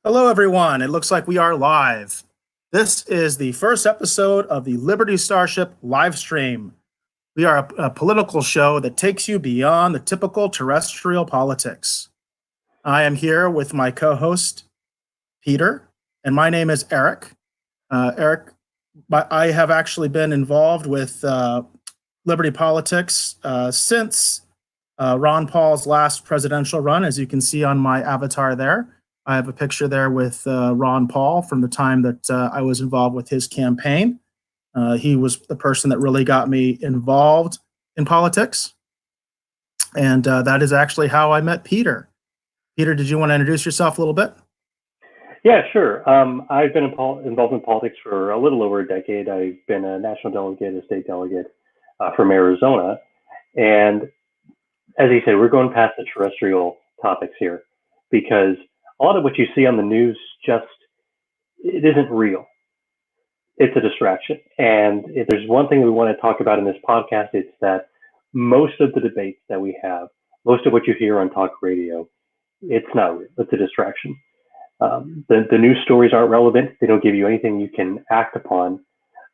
Hello, everyone. It looks like we are live. This is the first episode of the Liberty Starship live stream. We are a political show that takes you beyond the typical terrestrial politics. I am here with my co-host, Peter, and my name is Eric. Eric, I have actually been involved with Liberty politics since Ron Paul's last presidential run, as you can see on my avatar there. I have a picture there with Ron Paul from the time that I was involved with his campaign. He was the person that really got me involved in politics. And that is actually how I met Peter. Peter, did you want to introduce yourself a little bit? Yeah, sure. I've been involved in politics for a little over a decade. I've been a national delegate, a state delegate from Arizona. And as you said, we're going past the terrestrial topics here because a lot of what you see on the news it isn't real. It's a distraction. And if there's one thing we want to talk about in this podcast, it's that most of the debates that we have, most of what you hear on talk radio, it's not real. It's a distraction. The news stories aren't relevant. They don't give you anything you can act upon.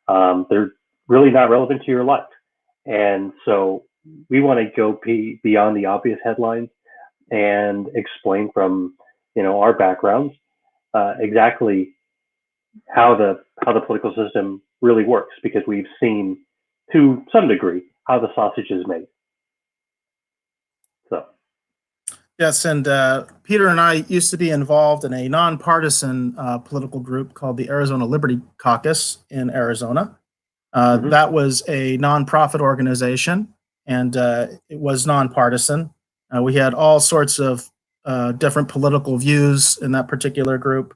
They're really not relevant to your life. And so we want to go beyond the obvious headlines and explain from our backgrounds exactly how the political system really works, because we've seen to some degree how the sausage is made. So. Yes, and Peter and I used to be involved in a nonpartisan political group called the Arizona Liberty Caucus in Arizona. That was a nonprofit organization, and it was nonpartisan. We had all sorts of different political views in that particular group,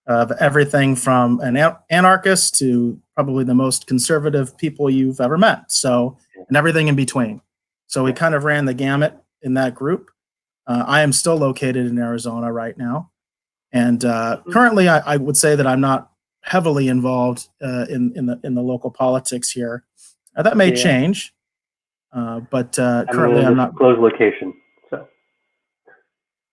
of everything from an anarchist to probably the most conservative people you've ever met. So, and everything in between. So we kind of ran the gamut in that group. I am still located in Arizona right now, and currently, I would say that I'm not heavily involved in the local politics here. That may change, but currently I'm not. Closed location. So.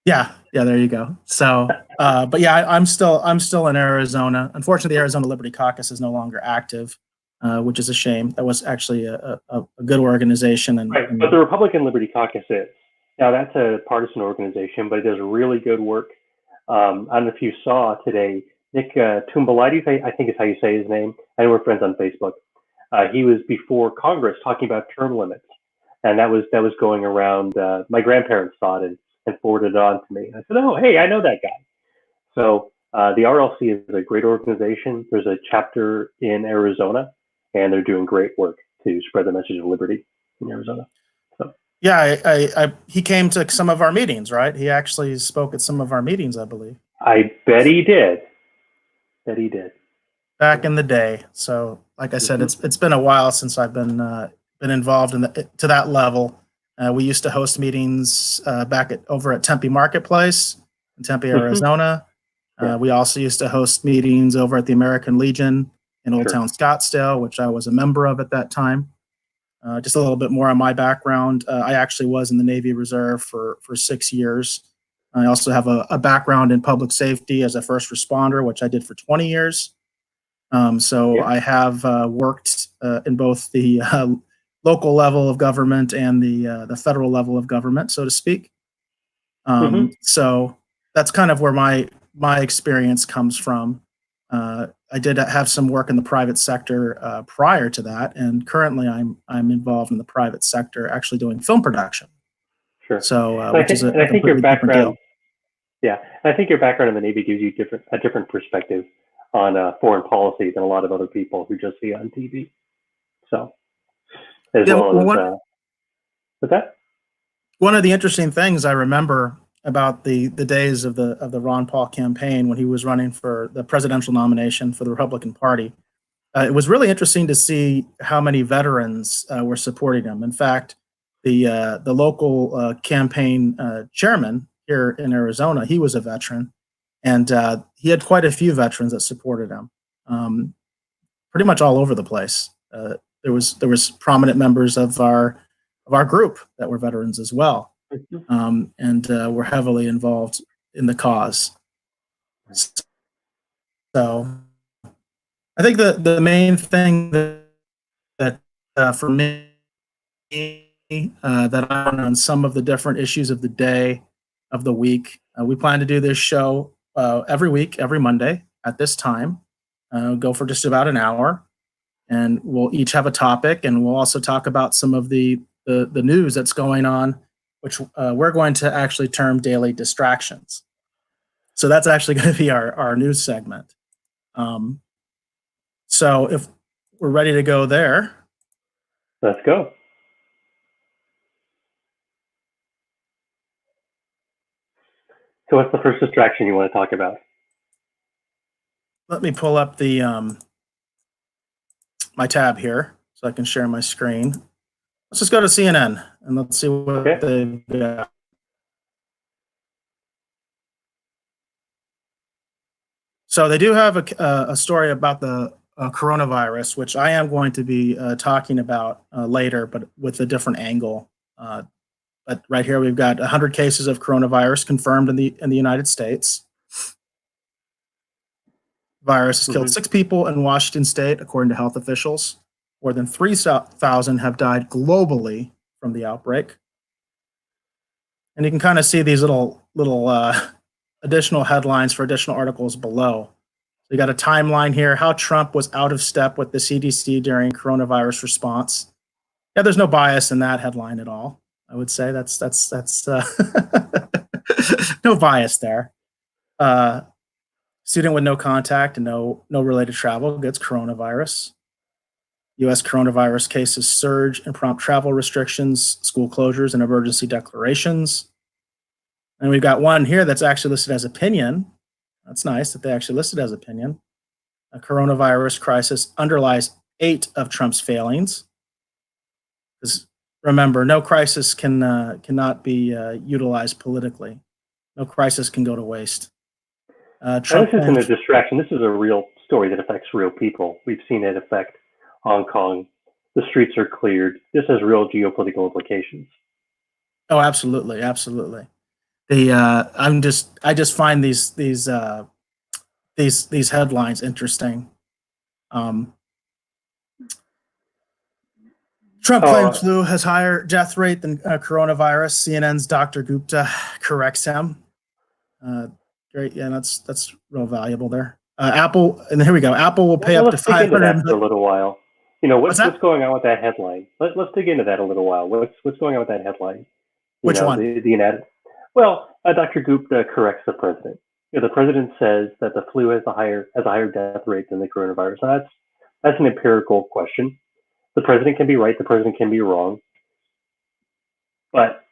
Yeah, there you go. So, but yeah, I'm still in Arizona. Unfortunately, the Arizona Liberty Caucus is no longer active, which is a shame. That was actually a good organization. Right, but the Republican Liberty Caucus is. Now, that's a partisan organization, but it does really good work. I don't know if you saw today, Nick Tumbalides, I think is how you say his name, and we're friends on Facebook. He was before Congress talking about term limits, and that was going around. My grandparents saw it and forwarded it on to me. I said, "Oh, hey, I know that guy." So the RLC is a great organization. There's a chapter in Arizona, and they're doing great work to spread the message of liberty in Arizona. So. Yeah, he came to some of our meetings, right? He actually spoke at some of our meetings, I believe. I bet he did. Back in the day. So, like I said, it's been a while since I've been involved to that level. We used to host meetings over at Tempe Marketplace in Tempe, Arizona. We also used to host meetings over at the American Legion in Old Town Scottsdale, which I was a member of at that time. Just a little bit more on my background. I actually was in the Navy Reserve for 6 years. I also have a background in public safety as a first responder, which I did for 20 years. I have worked in both the local level of government and the federal level of government, so to speak. So that's kind of where my experience comes from. I did have some work in the private sector prior to that, and currently I'm involved in the private sector, actually doing film production. Sure. So, I think your background, I think your background in the Navy gives you a different perspective on foreign policy than a lot of other people who just see it on TV. So, what's that? One of the interesting things I remember about the days of the Ron Paul campaign when he was running for the presidential nomination for the Republican Party, it was really interesting to see how many veterans were supporting him. In fact, the local campaign chairman here in Arizona, he was a veteran, and he had quite a few veterans that supported him, pretty much all over the place. There was prominent members of our group that were veterans as well. And we're heavily involved in the cause. So I think the main thing that for me that I learned on some of the different issues of the day, of the week. We plan to do this show every week, every Monday at this time. Go for just about an hour, and we'll each have a topic, and we'll also talk about some of the news that's going on, which we're going to actually term daily distractions. So that's actually going to be our news segment. So if we're ready to go there, let's go. So what's the first distraction you want to talk about? let me pull up the my tab here so I can share my screen. Let's just go to CNN and let's see what they've got. So they do have a story about the coronavirus, which I am going to be talking about later, but with a different angle. But right here, we've got 100 cases of coronavirus confirmed in the United States. Virus has killed 6 people in Washington State, according to health officials. More than 3,000 have died globally from the outbreak. And you can kind of see these little additional headlines for additional articles below. So you got a timeline here, how Trump was out of step with the CDC during coronavirus response. Yeah, there's no bias in that headline at all. I would say that's no bias there. Student with no contact and no related travel gets coronavirus. U.S. coronavirus cases surge and prompt travel restrictions, school closures, and emergency declarations. And we've got one here that's actually listed as opinion. That's nice that they actually listed as opinion. A coronavirus crisis underlies 8 of Trump's failings. Because remember, no crisis cannot be utilized politically. No crisis can go to waste. Trump this isn't a distraction. This is a real story that affects real people. We've seen it affect Hong Kong. The streets are cleared. This has real geopolitical implications. Oh, absolutely, absolutely. I just find these headlines interesting. Trump claims flu has higher death rate than coronavirus. CNN's Dr. Gupta corrects him. Great, yeah, that's real valuable there. Apple, and here we go. Apple will pay up to $500 million for a little while. You know what's going on with that headline? Let's dig into that a little while. What's going on with that headline? Which one? Dr. Gupta corrects the president. The president says that the flu has a higher death rate than the coronavirus. Now that's an empirical question. The president can be right. The president can be wrong. But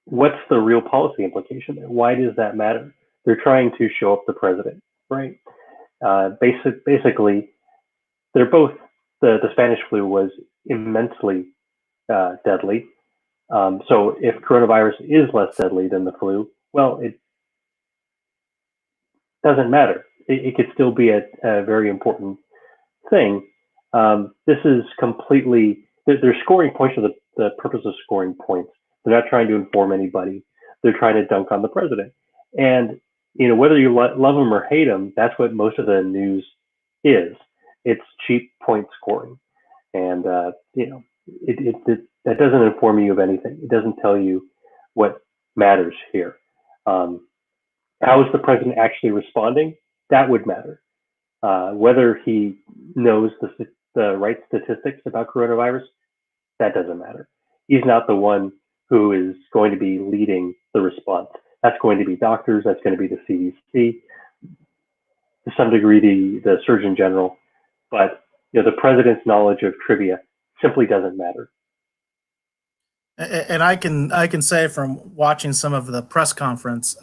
what's the real policy implication there? Why does that matter? They're trying to show up the president, right? Basically, they're both. The Spanish flu was immensely deadly. So if coronavirus is less deadly than the flu, well, it doesn't matter. It could still be a very important thing. This is completely, they're scoring points for the purpose of scoring points. They're not trying to inform anybody. They're trying to dunk on the president. And, whether you love him or hate him, that's what most of the news is. It's cheap point scoring. And, that doesn't inform you of anything. It doesn't tell you what matters here. How is the president actually responding? That would matter. Whether he knows the right statistics about coronavirus, that doesn't matter. He's not the one who is going to be leading the response. That's going to be doctors. That's going to be the CDC, to some degree the Surgeon General. But the president's knowledge of trivia simply doesn't matter. And I can say from watching some of the press conference,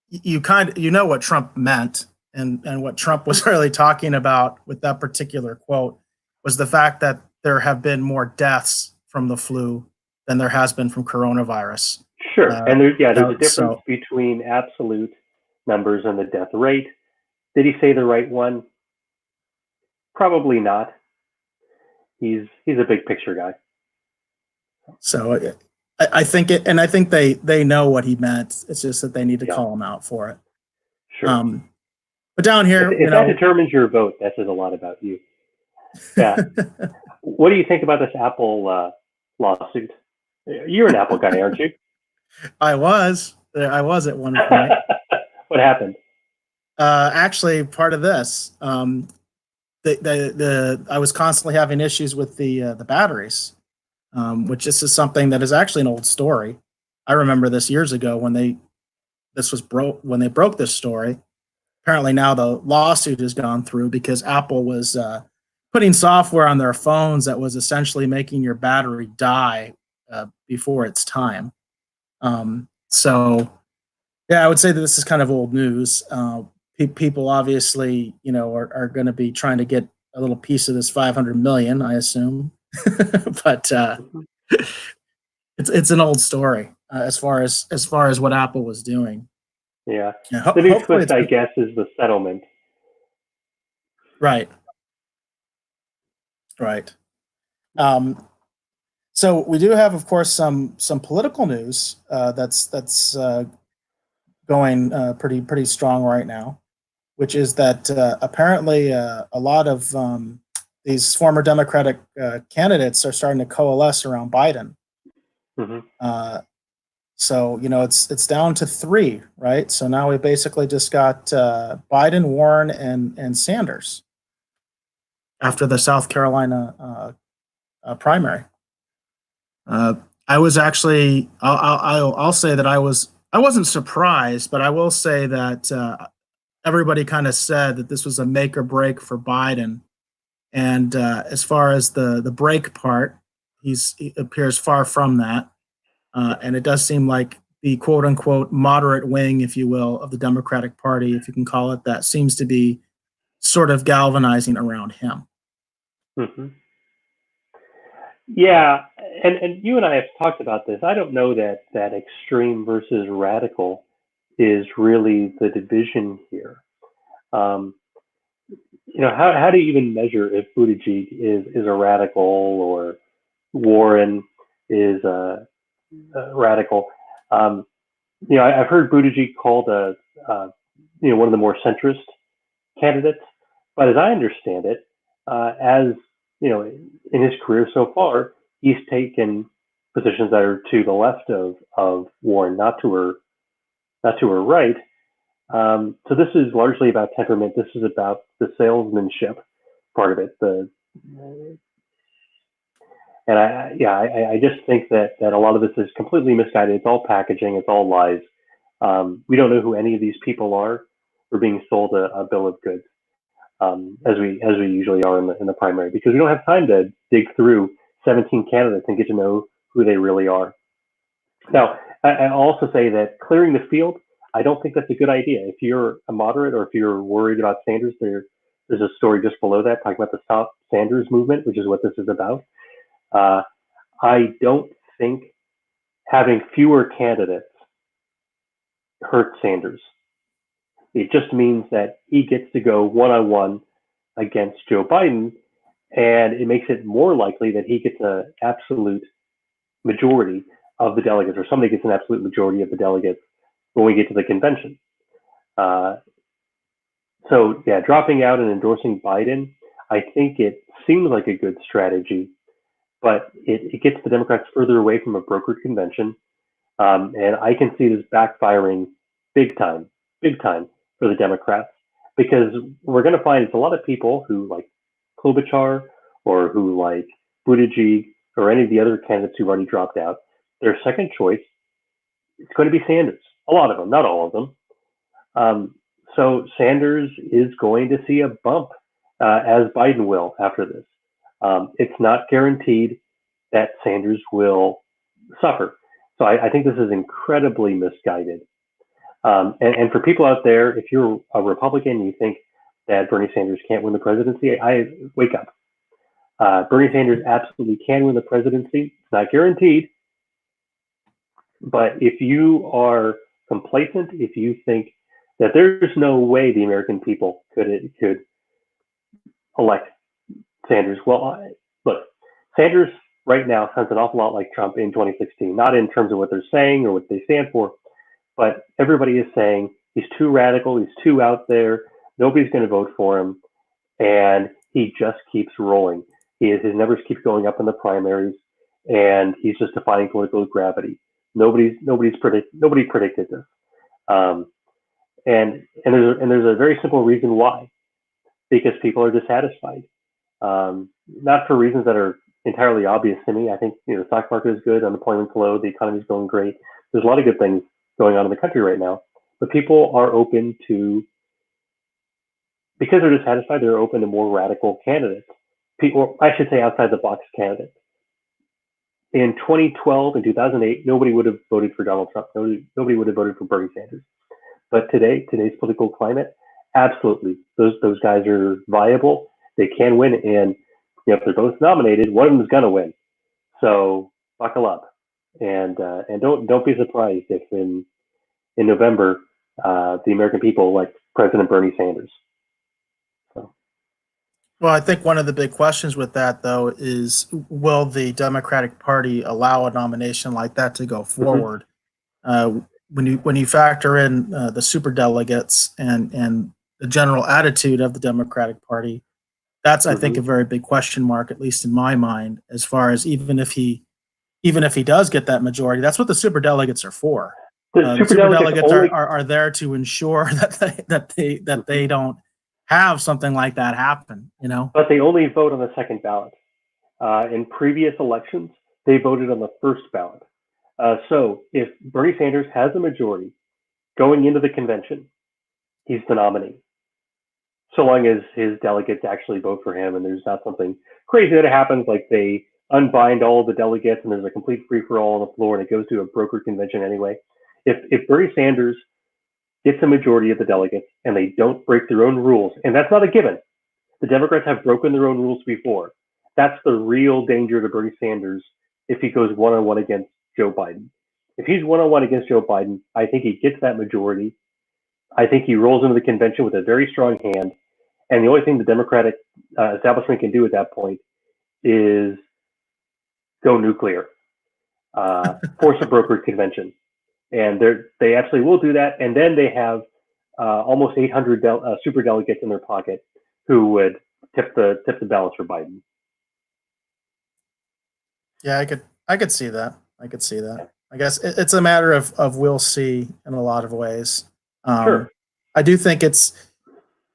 you know what Trump meant, and what Trump was really talking about with that particular quote was the fact that there have been more deaths from the flu than there has been from coronavirus. Sure, and there's a difference between absolute numbers and the death rate. Did he say the right one? Probably not. He's a big picture guy. So I think they know what he meant. It's just that they need to call him out for it. Sure. But down here, If that determines your vote, that says a lot about you. Yeah. What do you think about this Apple lawsuit? You're an Apple guy, aren't you? I was at one point. What happened? Actually, part of this, I was constantly having issues with the batteries, which this is something that is actually an old story. I remember this years ago when they broke this story. Apparently now the lawsuit has gone through because Apple was putting software on their phones that was essentially making your battery die before its time. So yeah, I would say that this is kind of old news. People obviously, are going to be trying to get a little piece of this 500 million, I assume. But it's an old story as far as what Apple was doing. Yeah. The new twist, I guess, is the settlement. Right. Right. So we do have, of course, some political news that's going pretty strong right now, which is that apparently a lot of these former Democratic candidates are starting to coalesce around Biden. Mm-hmm. So it's down to 3, right? So now we basically just got Biden, Warren, and Sanders after the South Carolina primary. I was actually I'll say that I wasn't surprised, but I will say that everybody kind of said that this was a make or break for Biden. And as far as the break part, he appears far from that. And it does seem like the quote unquote moderate wing, if you will, of the Democratic Party, if you can call it that, seems to be sort of galvanizing around him. Mm-hmm. Yeah, and you and I have talked about this. I don't know that extreme versus radical is really the division here. How do you even measure if Buttigieg is a radical or Warren is a radical? I've heard Buttigieg called one of the more centrist candidates, but as I understand it, as in his career so far, he's taken positions that are to the left of Warren, not to her right. So this is largely about temperament. This is about the salesmanship part of it. I just think that a lot of this is completely misguided. It's all packaging. It's all lies. We don't know who any of these people are. We're being sold a bill of goods, as we usually are in the primary, because we don't have time to dig through 17 candidates and get to know who they really are. Now, I'll also say that clearing the field, I don't think that's a good idea. If you're a moderate or if you're worried about Sanders, there's a story just below that talking about the Stop Sanders movement, which is what this is about. I don't think having fewer candidates hurts Sanders. It just means that he gets to go one-on-one against Joe Biden, and it makes it more likely that he gets an absolute majority of the delegates, or somebody gets an absolute majority of the delegates when we get to the convention. So yeah, dropping out and endorsing Biden, I think it seems like a good strategy, but it gets the Democrats further away from a brokered convention. And I can see this backfiring big time for the Democrats, because we're going to find it's a lot of people who like Klobuchar or who like Buttigieg or any of the other candidates who've already dropped out. Their second choice is going to be Sanders. A lot of them, not all of them. So Sanders is going to see a bump, as Biden will after this. It's not guaranteed that Sanders will suffer. So I think this is incredibly misguided. And for people out there, if you're a Republican and you think that Bernie Sanders can't win the presidency, I wake up. Bernie Sanders absolutely can win the presidency. It's not guaranteed. But if you are complacent, if you think that there's no way the American people could elect Sanders, well, look, Sanders right now sounds an awful lot like Trump in 2016, not in terms of what they're saying or what they stand for, but everybody is saying He's too radical. He's too out there. Nobody's going to vote for him, and he just keeps rolling. His numbers keep going up in the primaries, and he's just defying political gravity. Nobody predicted this, and there's a very simple reason why, because people are dissatisfied, not for reasons that are entirely obvious to me. I think the stock market is good, unemployment's low, the economy is going great. There's a lot of good things going on in the country right now, but people are open to, because they're dissatisfied, they're open to more radical candidates. People, I should say, outside the box candidates. In 2012 and 2008, nobody would have voted for Donald Trump. Nobody would have voted for Bernie Sanders. But today's political climate, absolutely, those guys are viable. They can win, and if they're both nominated, one of them is going to win. So buckle up, and don't be surprised if in November the American people elect President Bernie Sanders. So. Well, I think one of the big questions with that, though, is will the Democratic Party allow a nomination like that to go forward? When you factor in the superdelegates and the general attitude of the Democratic Party, that's I think a very big question mark, at least in my mind, as far as even if he does get that majority. That's what the superdelegates are for. The superdelegates are there to ensure that they don't have something like that happen. But they only vote on the second ballot. In previous elections, they voted on the first ballot. So if Bernie Sanders has a majority going into the convention, he's the nominee. So long as his delegates actually vote for him, and there's not something crazy that happens, like they unbind all the delegates and there's a complete free-for-all on the floor and it goes to a brokered convention anyway. If Bernie Sanders gets a majority of the delegates and they don't break their own rules, and that's not a given. The Democrats have broken their own rules before. That's the real danger to Bernie Sanders if he goes one-on-one against Joe Biden. If he's one-on-one against Joe Biden, I think he gets that majority. I think he rolls into the convention with a very strong hand. And the only thing the Democratic establishment can do at that point is go nuclear, force a brokered convention. And they absolutely will do that. And then they have almost 800 super delegates in their pocket who would tip the balance for Biden. Yeah, I could see that. I guess it's a matter of we'll see in a lot of ways. Sure. I do think it's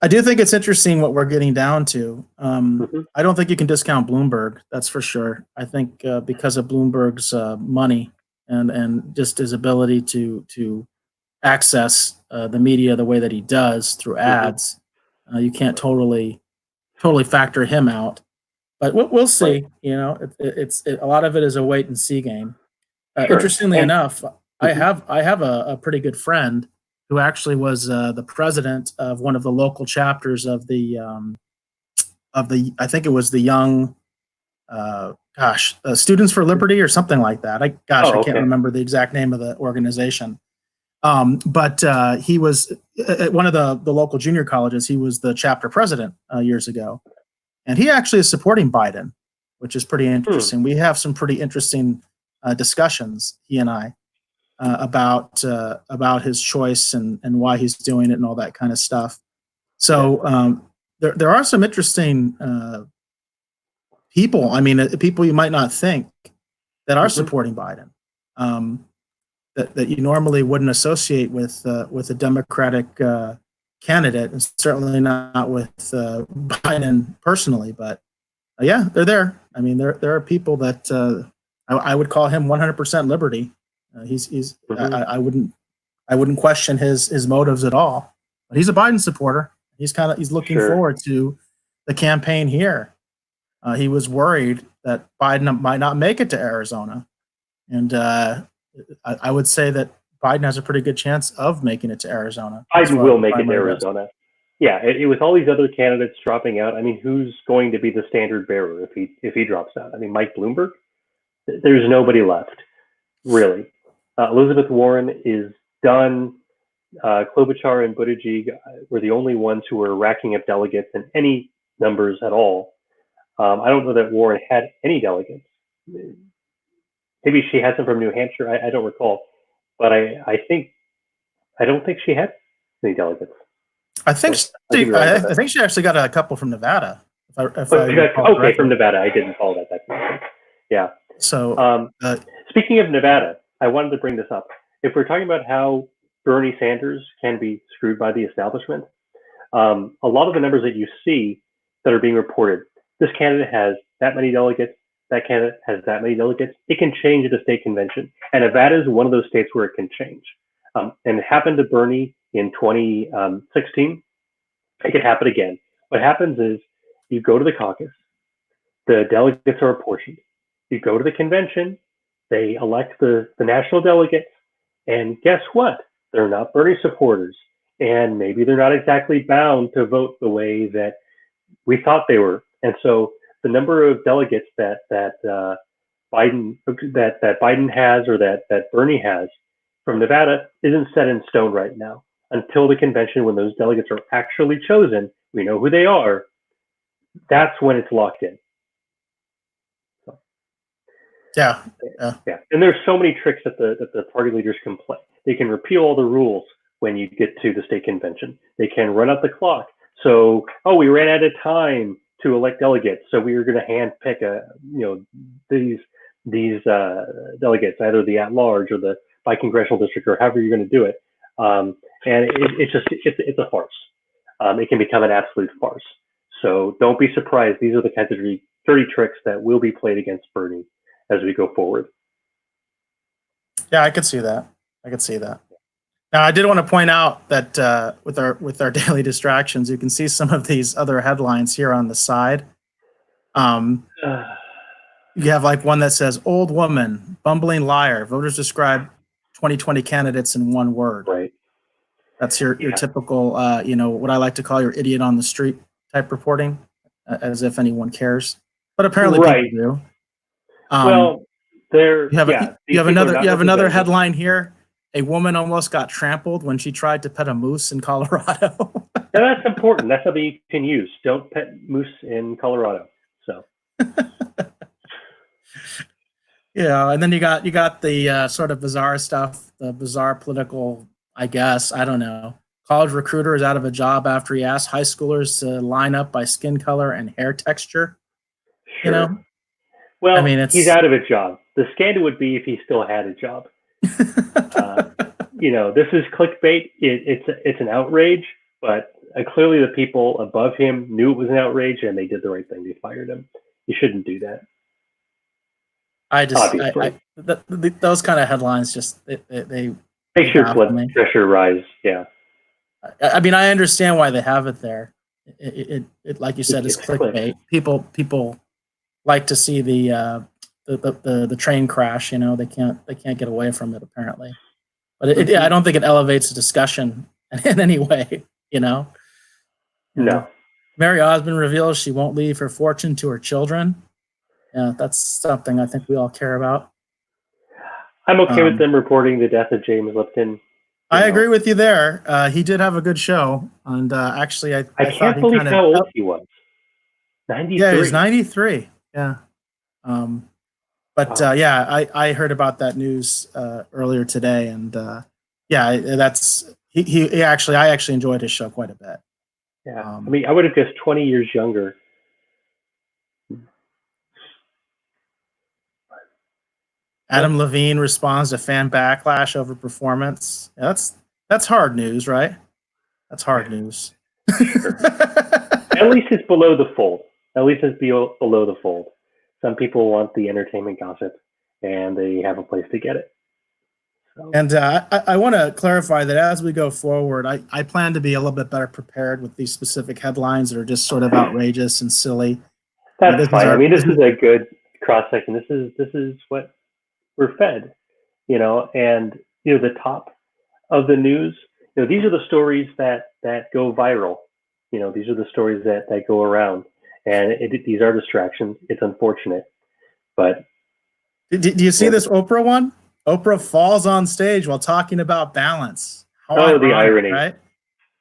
interesting what we're getting down to. I don't think you can discount Bloomberg. That's for sure. I think because of Bloomberg's money and just his ability to access the media the way that he does through ads, you can't totally factor him out. But we'll see. It's a lot of it is a wait and see game. Sure. Interestingly enough, I have a pretty good friend who actually was the president of one of the local chapters of the I think it was the Young Students for Liberty or something like that. I can't remember the exact name of the organization. But he was at one of the local junior colleges. He was the chapter president years ago, and he actually is supporting Biden, which is pretty interesting. We have some pretty interesting discussions, he and I, about his choice and why he's doing it and all that kind of stuff. So there are some interesting people. I mean, people you might not think that are supporting Biden, that you normally wouldn't associate with a Democratic candidate, and certainly not with Biden personally. But yeah, they're there. I mean, there are people that I would call him 100% Liberty. I wouldn't question his motives at all. But he's a Biden supporter. He's looking forward to the campaign here. He was worried that Biden might not make it to Arizona, and I would say that Biden has a pretty good chance of making it to Arizona. Biden will make it to Arizona. Yeah, with all these other candidates dropping out, I mean, who's going to be the standard bearer if he drops out? I mean, Mike Bloomberg? There's nobody left, really. Elizabeth Warren is done. Klobuchar and Buttigieg were the only ones who were racking up delegates in any numbers at all. I don't know that Warren had any delegates. Maybe she had some from New Hampshire. I don't recall, but I don't think she had any delegates. I think So I'll give you right I about that. think she actually got a couple from Nevada. If But I you got, recall okay, correctly. from Nevada. I didn't follow that. Yeah. So Speaking of Nevada, I wanted to bring this up. If we're talking about how Bernie Sanders can be screwed by the establishment, a lot of the numbers that you see that are being reported, this candidate has that many delegates, that candidate has that many delegates, it can change at a state convention. And Nevada is one of those states where it can change. And it happened to Bernie in 2016. It could happen again. What happens is you go to the caucus, the delegates are apportioned. You go to the convention, they elect the national delegates, and guess what? They're not Bernie supporters. And maybe they're not exactly bound to vote the way that we thought they were. And so the number of delegates that Biden has, or that Bernie has from Nevada, isn't set in stone right now. Until the convention, when those delegates are actually chosen, we know who they are. That's when it's locked in. So, yeah. And there's so many tricks that the party leaders can play. They can repeal all the rules when you get to the state convention. They can run out the clock. So, we ran out of time to elect delegates, so we were going to hand pick these delegates, either the at large or the by congressional district, or however you're going to do it. And it's a farce. It can become an absolute farce. So don't be surprised. These are the kinds of dirty tricks that will be played against Bernie as we go forward. Yeah, I could see that. Now, I did want to point out that with our daily distractions, you can see some of these other headlines here on the side. You have like one that says "Old woman, bumbling liar. Voters describe 2020 candidates in one word." Right. That's your typical, what I like to call your idiot on the street type reporting, as if anyone cares. But apparently people do. Well, you have another headline here. A woman almost got trampled when she tried to pet a moose in Colorado. Now that's important. That's something you can use. Don't pet moose in Colorado. So. Yeah, and then you got the sort of bizarre stuff, the bizarre political, I guess, I don't know. College recruiter is out of a job after he asked high schoolers to line up by skin color and hair texture. Sure. Well, I mean, he's out of a job. The scandal would be if he still had a job. This is clickbait. It's an outrage, but clearly the people above him knew it was an outrage, and they did the right thing. They fired him. You shouldn't do that. Those kind of headlines just they make your blood pressure rise. Yeah. I mean, I understand why they have it there. It like you said, is clickbait. People like to see the train crash. They can't get away from it apparently. But I don't think it elevates the discussion in any way. No. Mary Osmond reveals she won't leave her fortune to her children. Yeah, that's something I think we all care about. I'm okay with them reporting the death of James Lipton. I agree with you there. He did have a good show, and actually, I can't believe how old he was. 93. Yeah, he was 93. Yeah. I heard about that news earlier today, and that's he actually. I actually enjoyed his show quite a bit. Yeah, I would have guessed 20 years younger. Adam Levine responds to fan backlash over performance. Yeah, that's hard news, right? That's hard news. Sure. At least it's below the fold. Below the fold. Some people want the entertainment gossip, and they have a place to get it. So. And I want to clarify that as we go forward, I plan to be a little bit better prepared with these specific headlines that are just sort of outrageous and silly. That's fine. This is a good cross section. This is what we're fed, and the top of the news. These are the stories that go viral. These are the stories that go around, and these are distractions. It's unfortunate, but do you see this Oprah one? Oprah falls on stage while talking about balance. The irony, right?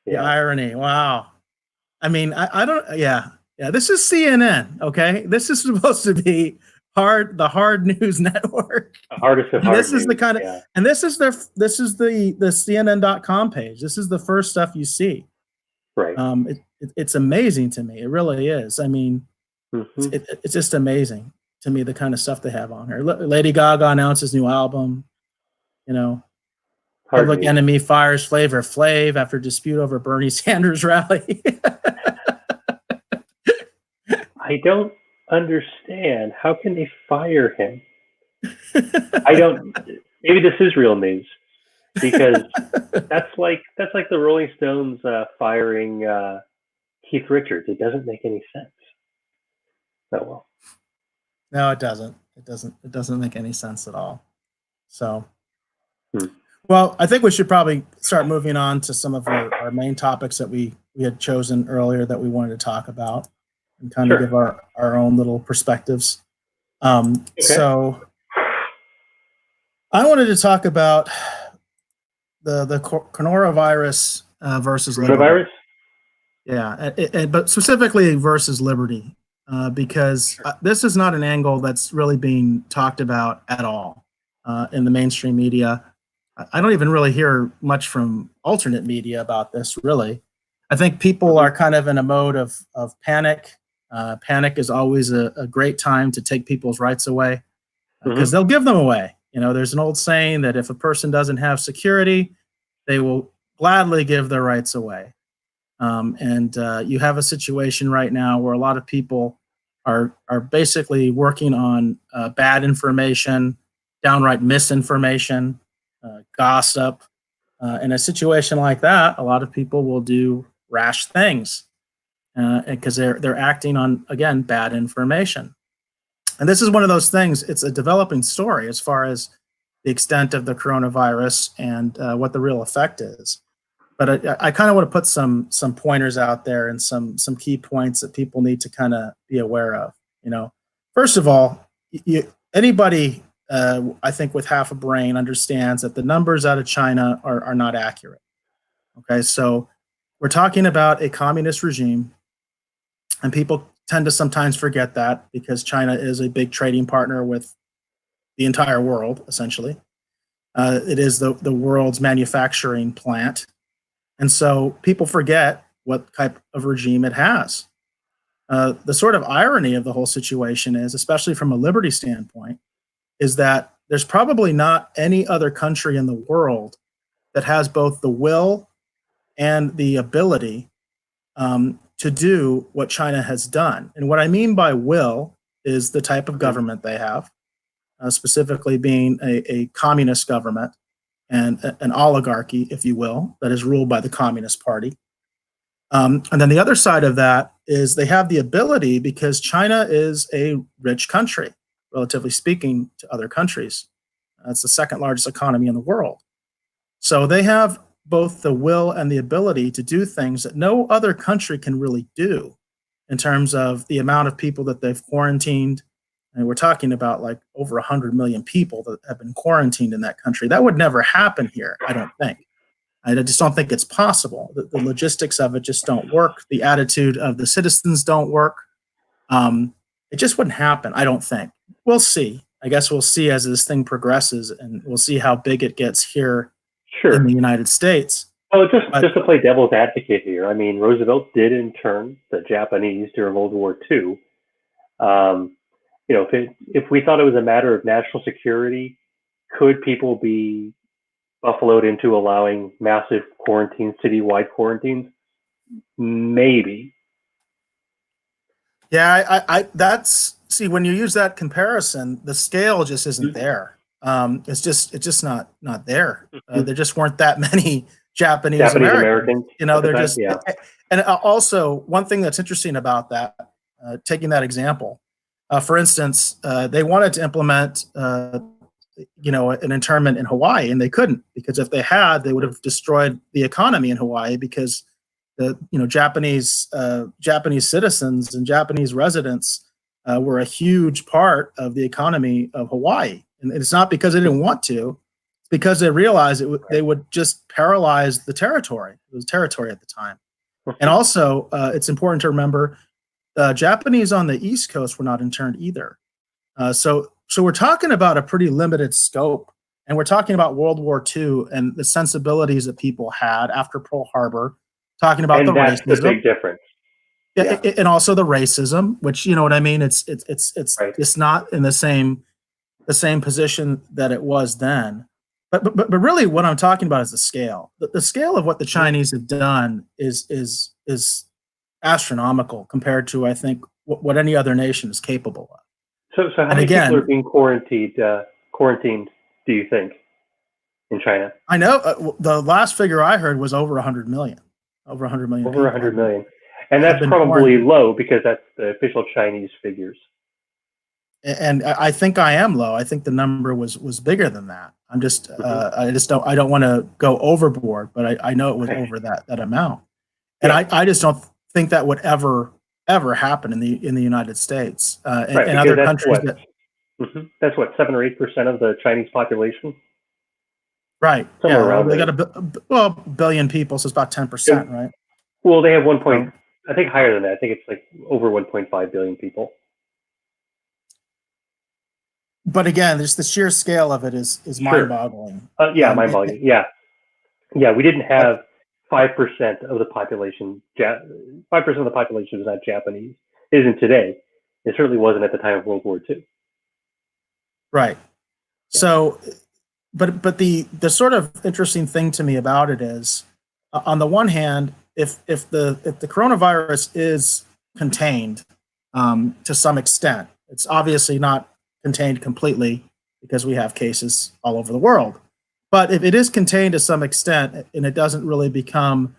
Yeah. The irony. Wow. I mean, I don't. Yeah. This is CNN. Okay, this is supposed to be the hard news network. The hardest of And hard this is the news. kind of, Yeah. and this is the CNN.com page. This is the first stuff you see. Right. It's amazing to me. It really is. I mean, Hmm. it's just amazing to me, the kind of stuff they have on here. Lady Gaga announces new album. You know, Hard Public news. Enemy fires Flavor Flav after dispute over Bernie Sanders rally. I don't understand. How can they fire him? I don't. Maybe this is real news because that's like the Rolling Stones firing Keith Richards. It doesn't make any sense. Oh well. No, it doesn't. It doesn't make any sense at all. So, Hmm. well, I think we should probably start moving on to some of our main topics that we had chosen earlier that we wanted to talk about and kind of Sure. give our own little perspectives. Okay. So, I wanted to talk about the coronavirus versus Liberty. Coronavirus? Yeah, but specifically versus Liberty, because this is not an angle that's really being talked about at all in the mainstream media. I don't even really hear much from alternate media about this, really. I think people are kind of in a mode of panic. Panic is always a great time to take people's rights away because they'll give them away. You know, there's an old saying that if a person doesn't have security, they will gladly give their rights away. And you have a situation right now where a lot of people are basically working on bad information, downright misinformation, gossip. In a situation like that, a lot of people will do rash things because they're acting on, again, bad information. And this is one of those things. It's a developing story as far as the extent of the coronavirus and what the real effect is. But I kind of want to put some pointers out there and some key points that people need to kind of be aware of. You know, first of all, anybody I think with half a brain understands that the numbers out of China are not accurate. Okay, so we're talking about a communist regime, and people tend to sometimes forget that because China is a big trading partner with the entire world, essentially. It is the world's manufacturing plant. And so people forget what type of regime it has. The sort of irony of the whole situation is, especially from a liberty standpoint, is that there's probably not any other country in the world that has both the will and the ability to do what China has done. And what I mean by will is the type of government they have, specifically being a communist government and an oligarchy, if you will, that is ruled by the Communist Party. And then the other side of that is they have the ability because China is a rich country, relatively speaking to other countries. It's the second largest economy in the world. So they have both the will and the ability to do things that no other country can really do in terms of the amount of people that they've quarantined. And we're talking about like over 100 million people that have been quarantined in that country. That would never happen here, I don't think. I just don't think it's possible. The logistics of it just don't work. The attitude of the citizens don't work. It just wouldn't happen, I don't think. We'll see. I guess we'll see as this thing progresses, and we'll see how big it gets here in the United States. Well, just to play devil's advocate here, I mean, Roosevelt did intern the Japanese during World War II. You know, if we thought it was a matter of national security, could people be buffaloed into allowing massive quarantines, citywide quarantines? Maybe. Yeah, I that's see when you use that comparison, the scale just isn't there. It's just not there. There just weren't that many Japanese Americans. You know, they're just and also one thing that's interesting about that, taking that example, for instance, they wanted to implement you know, an internment in Hawaii, and they couldn't because if they had, they would have destroyed the economy in Hawaii because the Japanese citizens and Japanese residents were a huge part of the economy of Hawaii, and it's not because they didn't want to; it's because they realized they would just paralyze the territory. It was territory at the time, and also it's important to remember Japanese on the East Coast were not interned either. So we're talking about a pretty limited scope, and we're talking about World War II and the sensibilities that people had after Pearl Harbor, talking about the And that's the racism, big difference. yeah, Yeah. and also the racism, which you know what I mean. Right. It's not in the same position that it was then. But really, what I'm talking about is the scale. The scale of what the Mhm. Chinese have done is astronomical compared to, I think, what any other nation is capable of. So how And many people are again, being quarantined, do you think, in China? I know the last figure I heard was over 100 million. Over 100 million Over people 100 million. And have that's been probably quarantined. low because that's the official Chinese figures. And I think I am low. I think the number was bigger than that. Hmm. I don't want to go overboard, but I know it was Okay. over that amount. And Yeah. I just don't think that would ever happen in the United States Right. and Because other countries that. that's what, 7 or 8% of the Chinese population? Right. Somewhere Yeah. around They got there. well, billion people, so it's about Yeah. 10%, right? Well, they have one point, So, I think higher than that. I think it's like over 1.5 billion people. but again, just the sheer scale of it is Sure. mind-boggling. Yeah, mind boggling. Yeah. Yeah. We didn't But have 5% of the population, 5% of the population was not Japanese. It isn't today. It certainly wasn't at the time of World War II. right. Yeah. So, but the sort of interesting thing to me about it is, on the one hand, if the coronavirus is contained to some extent, it's obviously not contained completely because we have cases all over the world. But if it is contained to some extent and it doesn't really become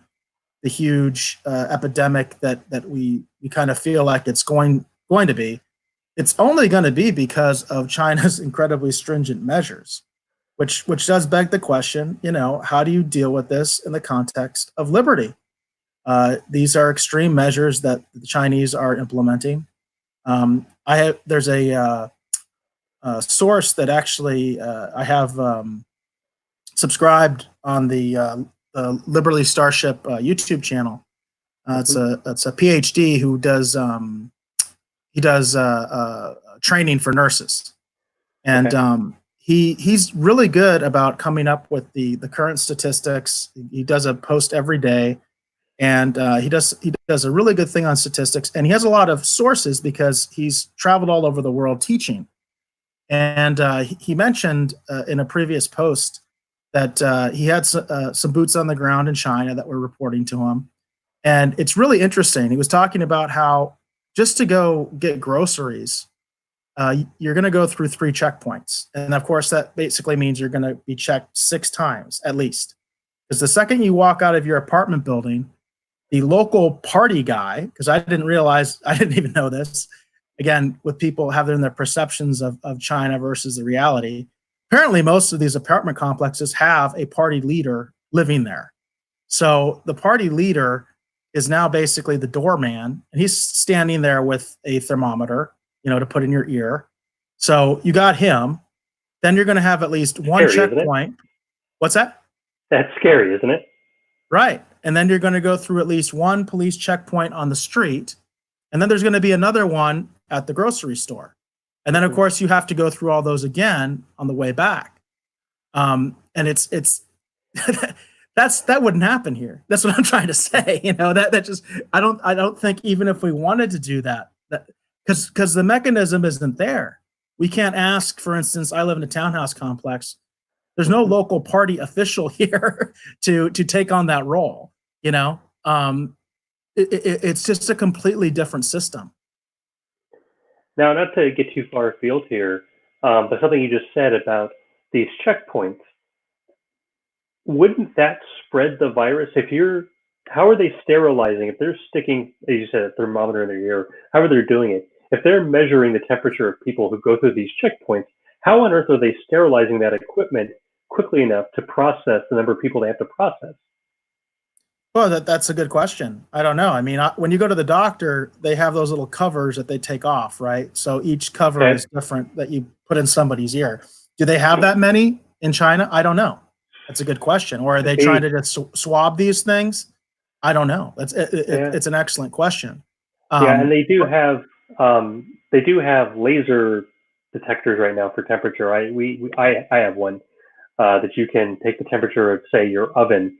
the huge epidemic that we kind of feel like it's going to be, it's only going to be because of China's incredibly stringent measures, which does beg the question, how do you deal with this in the context of liberty? These are extreme measures that the Chinese are implementing. There's a source that actually I have subscribed on the Liberty Starship YouTube channel. Hmm. It's a PhD who does he does training for nurses, and Okay. he's really good about coming up with the current statistics. He does a post every day, and he does a really good thing on statistics, and he has a lot of sources because he's traveled all over the world teaching. And he mentioned in a previous post that he had some boots on the ground in China that were reporting to him, and it's really interesting. He was talking about how just to go get groceries, you're going to go through 3 checkpoints. And of course, that basically means you're going to be checked 6 times at least. Because the second you walk out of your apartment building, the local party guy, because I didn't even know this, again, with people having their perceptions of China versus the reality, apparently most of these apartment complexes have a party leader living there. So the party leader is now basically the doorman, and he's standing there with a thermometer, to put in your ear. So you got him. Then you're going to have at least one Scary, isn't it? checkpoint. What's that? That's scary, isn't it? Right. And then you're going to go through at least one police checkpoint on the street. And then there's going to be another one at the grocery store. And then, of Hmm. course, you have to go through all those again on the way back. And it's that wouldn't happen here. That's what I'm trying to say. That just I don't think even if we wanted to do that because the mechanism isn't there. We can't ask, for instance, I live in a townhouse complex. There's no Hmm. local party official here to take on that role. You know, it's just a completely different system. Now, not to get too far afield here, but something you just said about these checkpoints, wouldn't that spread the virus? How are they sterilizing? If they're sticking, as you said, a thermometer in their ear, how are they doing it? If they're measuring the temperature of people who go through these checkpoints, how on earth are they sterilizing that equipment quickly enough to process the number of people they have to process? Well, that's a good question. I don't know. I mean, when you go to the doctor, they have those little covers that they take off, right? So each cover Okay. is different that you put in somebody's ear. Do they have that many in China? I don't know. That's a good question. Or are Could they trying be. to just swab these things? I don't know. Yeah. It's an excellent question. Yeah, and But they do have laser detectors right now for temperature. I have one that you can take the temperature of, say, your oven,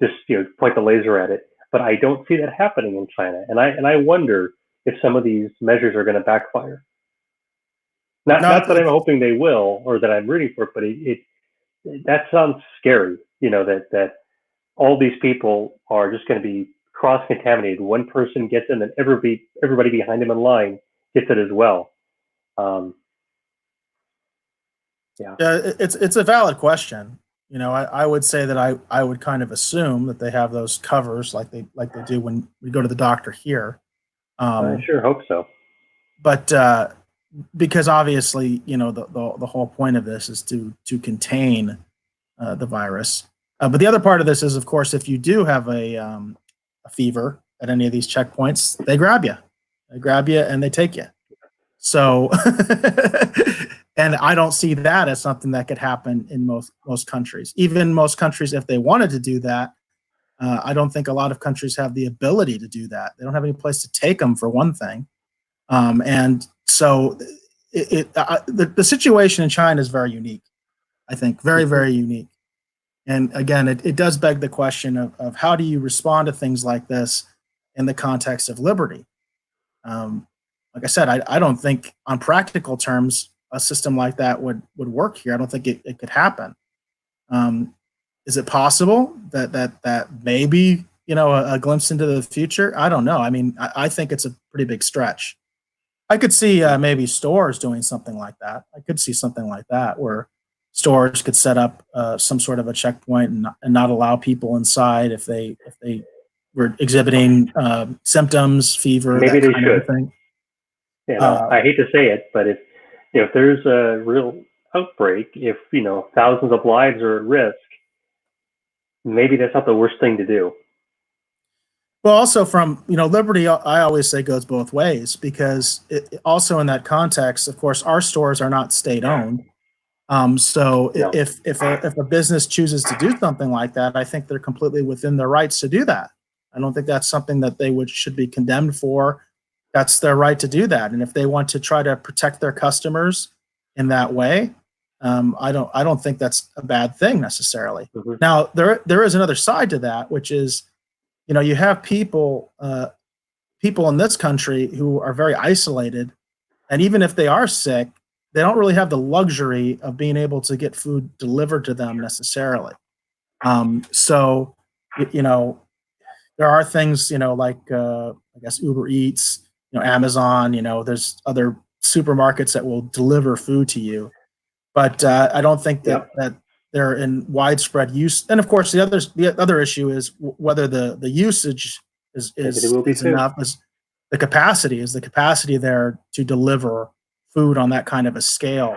just point the laser at it. But I don't see that happening in China, and I wonder if some of these measures are going to backfire. Not that I'm hoping they will or that I'm rooting for, but that sounds scary. That all these people are just going to be cross contaminated. One person gets it, and then everybody behind him in line gets it as well. Yeah, it's a valid question. I would say that I would kind of assume that they have those covers like they do when we go to the doctor here. I sure hope so. But because obviously, the whole point of this is to contain the virus. But the other part of this is, of course, if you do have a fever at any of these checkpoints, they grab you. They grab you and they take you. So, and I don't see that as something that could happen in most countries. Even most countries, if they wanted to do that, I don't think a lot of countries have the ability to do that. They don't have any place to take them, for one thing. And so the situation in China is very unique, I think, very, very unique. And again, it does beg the question of how do you respond to things like this in the context of liberty? Like I said, I don't think on practical terms a system like that would work here. I don't think it could happen. Is it possible that maybe a glimpse into the future? I don't know. I mean, I think it's a pretty big stretch. I could see maybe stores doing something like that. I could see something like that where stores could set up some sort of a checkpoint and not allow people inside if they were exhibiting symptoms, fever, maybe that they kind should. of thing. I hate to say it, but if there's a real outbreak, if thousands of lives are at risk, maybe that's not the worst thing to do. Well, also from liberty, I always say goes both ways because also in that context, of course, our stores are not state owned. So No. if a business chooses to do something like that, I think they're completely within their rights to do that. I don't think that's something that they should be condemned for. That's their right to do that, and if they want to try to protect their customers in that way, I don't think that's a bad thing necessarily. Mm-hmm. Now there is another side to that, which is you have people in this country who are very isolated, and even if they are sick, they don't really have the luxury of being able to get food delivered to them necessarily. So, there are things, like I guess Uber Eats, Amazon. There's other supermarkets that will deliver food to you, but I don't think that they're in widespread use. And of course, the other issue is whether the usage is enough. Is the capacity there to deliver food on that kind of a scale?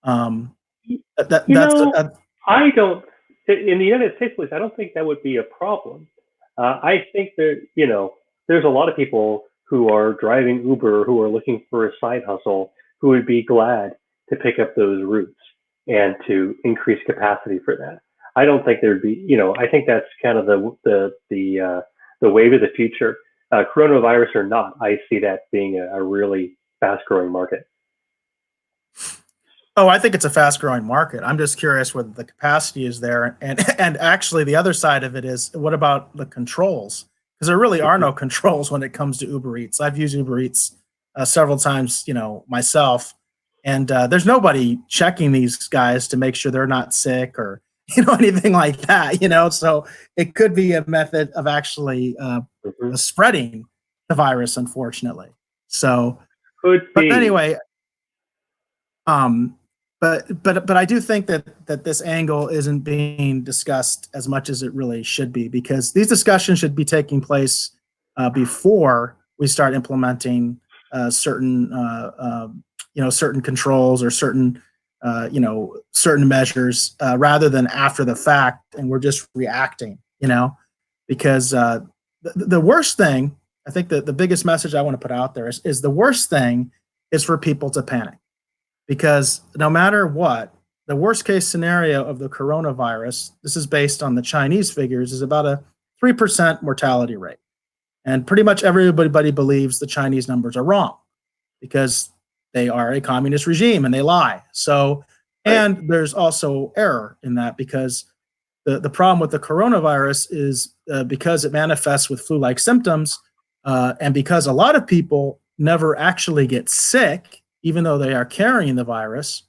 I don't. In the United States, at least, I don't think that would be a problem. I think that there's a lot of people who are driving Uber who are looking for a side hustle who would be glad to pick up those routes and to increase capacity for that. I don't think there'd be, I think that's kind of the wave of the future. Coronavirus or not, I see that being a really fast growing market. Oh, I think it's a fast growing market. I'm just curious whether the capacity is there. And actually the other side of it is, what about the controls? Because there really are no controls when it comes to Uber Eats. I've used Uber Eats several times, myself, and there's nobody checking these guys to make sure they're not sick or anything like that. So it could be a method of actually spreading the virus, unfortunately. So, but anyway, but I do think that this angle isn't being discussed as much as it really should be, because these discussions should be taking place before we start implementing certain certain controls or certain certain measures rather than after the fact, and we're just reacting. Because the worst thing, I think that the biggest message I want to put out there is the worst thing is for people to panic. Because no matter what, the worst case scenario of the coronavirus, this is based on the Chinese figures, is about a 3% mortality rate. And pretty much everybody believes the Chinese numbers are wrong, because they are a communist regime and they lie. So, and there's also error in that, because the problem with the coronavirus is because it manifests with flu-like symptoms, and because a lot of people never actually get sick, even though they are carrying the virus,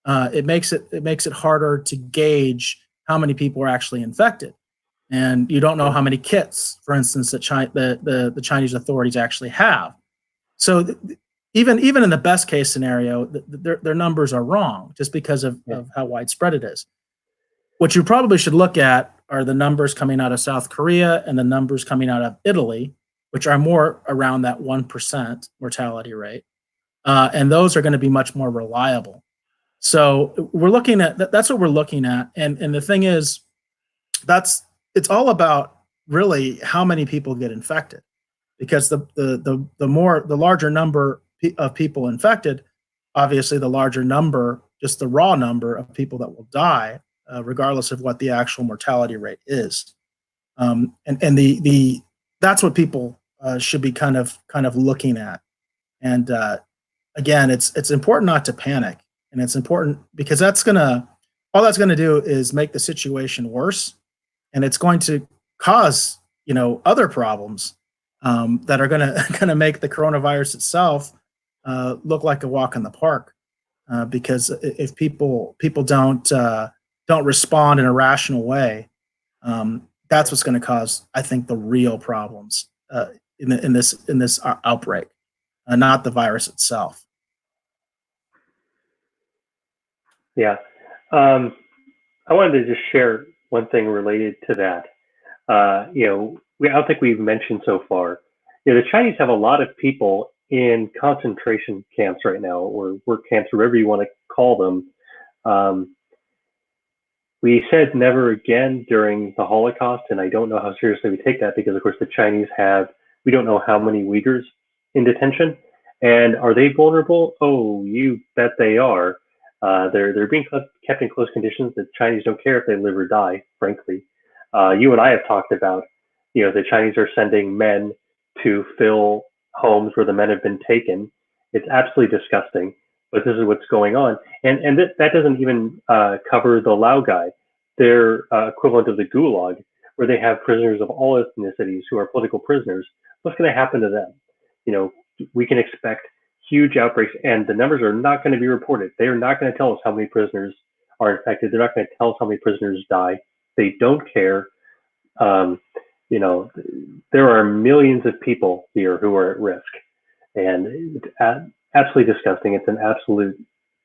it makes it harder to gauge how many people are actually infected, and you don't know how many kits, for instance, that the Chinese authorities actually have. So even in the best case scenario, their numbers are wrong just because of how widespread it is. What you probably should look at are the numbers coming out of South Korea and the numbers coming out of Italy, which are more around that 1% mortality rate. And those are going to be much more reliable. So we're looking at that's what we're looking at. And the thing is, it's all about really how many people get infected, because the larger number of people infected, obviously the larger number, just the raw number of people that will die, regardless of what the actual mortality rate is. And the that's what people should be kind of looking at. And again, it's important not to panic, and it's important because all that's gonna do is make the situation worse, and it's going to cause other problems that are gonna make the coronavirus itself look like a walk in the park. Because if people don't respond in a rational way, that's what's going to cause, I think, the real problems in this outbreak, not the virus itself. Yeah, I wanted to just share one thing related to that. I don't think we've mentioned so far. The Chinese have a lot of people in concentration camps right now, or work camps, whatever you want to call them. We said never again during the Holocaust, and I don't know how seriously we take that, because of course the Chinese we don't know how many Uyghurs in detention. And are they vulnerable? Oh, you bet they are. They're being kept in close conditions. The Chinese don't care if they live or die, frankly. You and I have talked about, the Chinese are sending men to fill homes where the men have been taken. It's absolutely disgusting, but this is what's going on. And that doesn't even cover the Laogai, their equivalent of the Gulag, where they have prisoners of all ethnicities who are political prisoners. What's going to happen to them? We can expect huge outbreaks, and the numbers are not going to be reported. They are not going to tell us how many prisoners are infected. They're not going to tell us how many prisoners die. They don't care. There are millions of people here who are at risk, and it's absolutely disgusting. It's an absolute,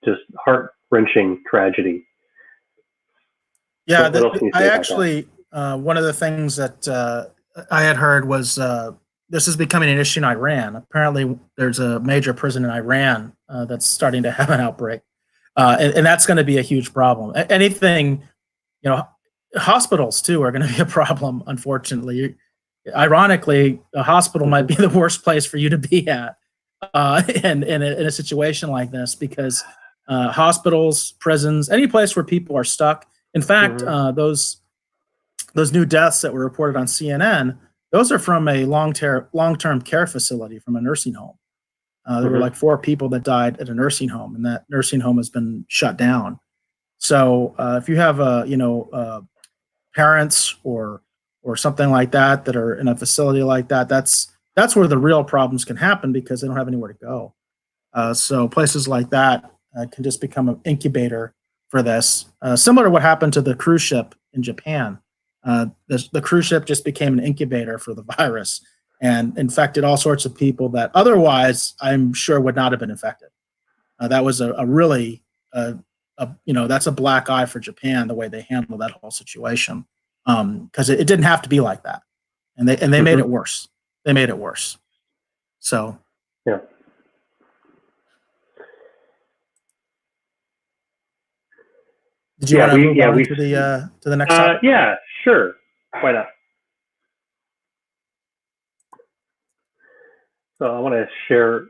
just heart-wrenching tragedy. Yeah, I actually, one of the things that I had heard was this is becoming an issue in Iran. Apparently, there's a major prison in Iran that's starting to have an outbreak, and that's going to be a huge problem. Anything, hospitals too are going to be a problem. Unfortunately, ironically, a hospital might be the worst place for you to be at, in a situation like this, because hospitals, prisons, any place where people are stuck. In fact, those new deaths that were reported on CNN, those are from a long-term care facility, from a nursing home. There were like 4 people that died at a nursing home, and that nursing home has been shut down. So if you have parents or something like that that are in a facility like that, that's where the real problems can happen, because they don't have anywhere to go. So places like that can just become an incubator for this, similar to what happened to the cruise ship in Japan. The cruise ship just became an incubator for the virus and infected all sorts of people that otherwise I'm sure would not have been infected. That was a really, that's a black eye for Japan, the way they handled that whole situation, because it didn't have to be like that, and they made it worse. They made it worse. So yeah. Did you want to move on to the next topic? Yeah, sure. Why not? So I want to share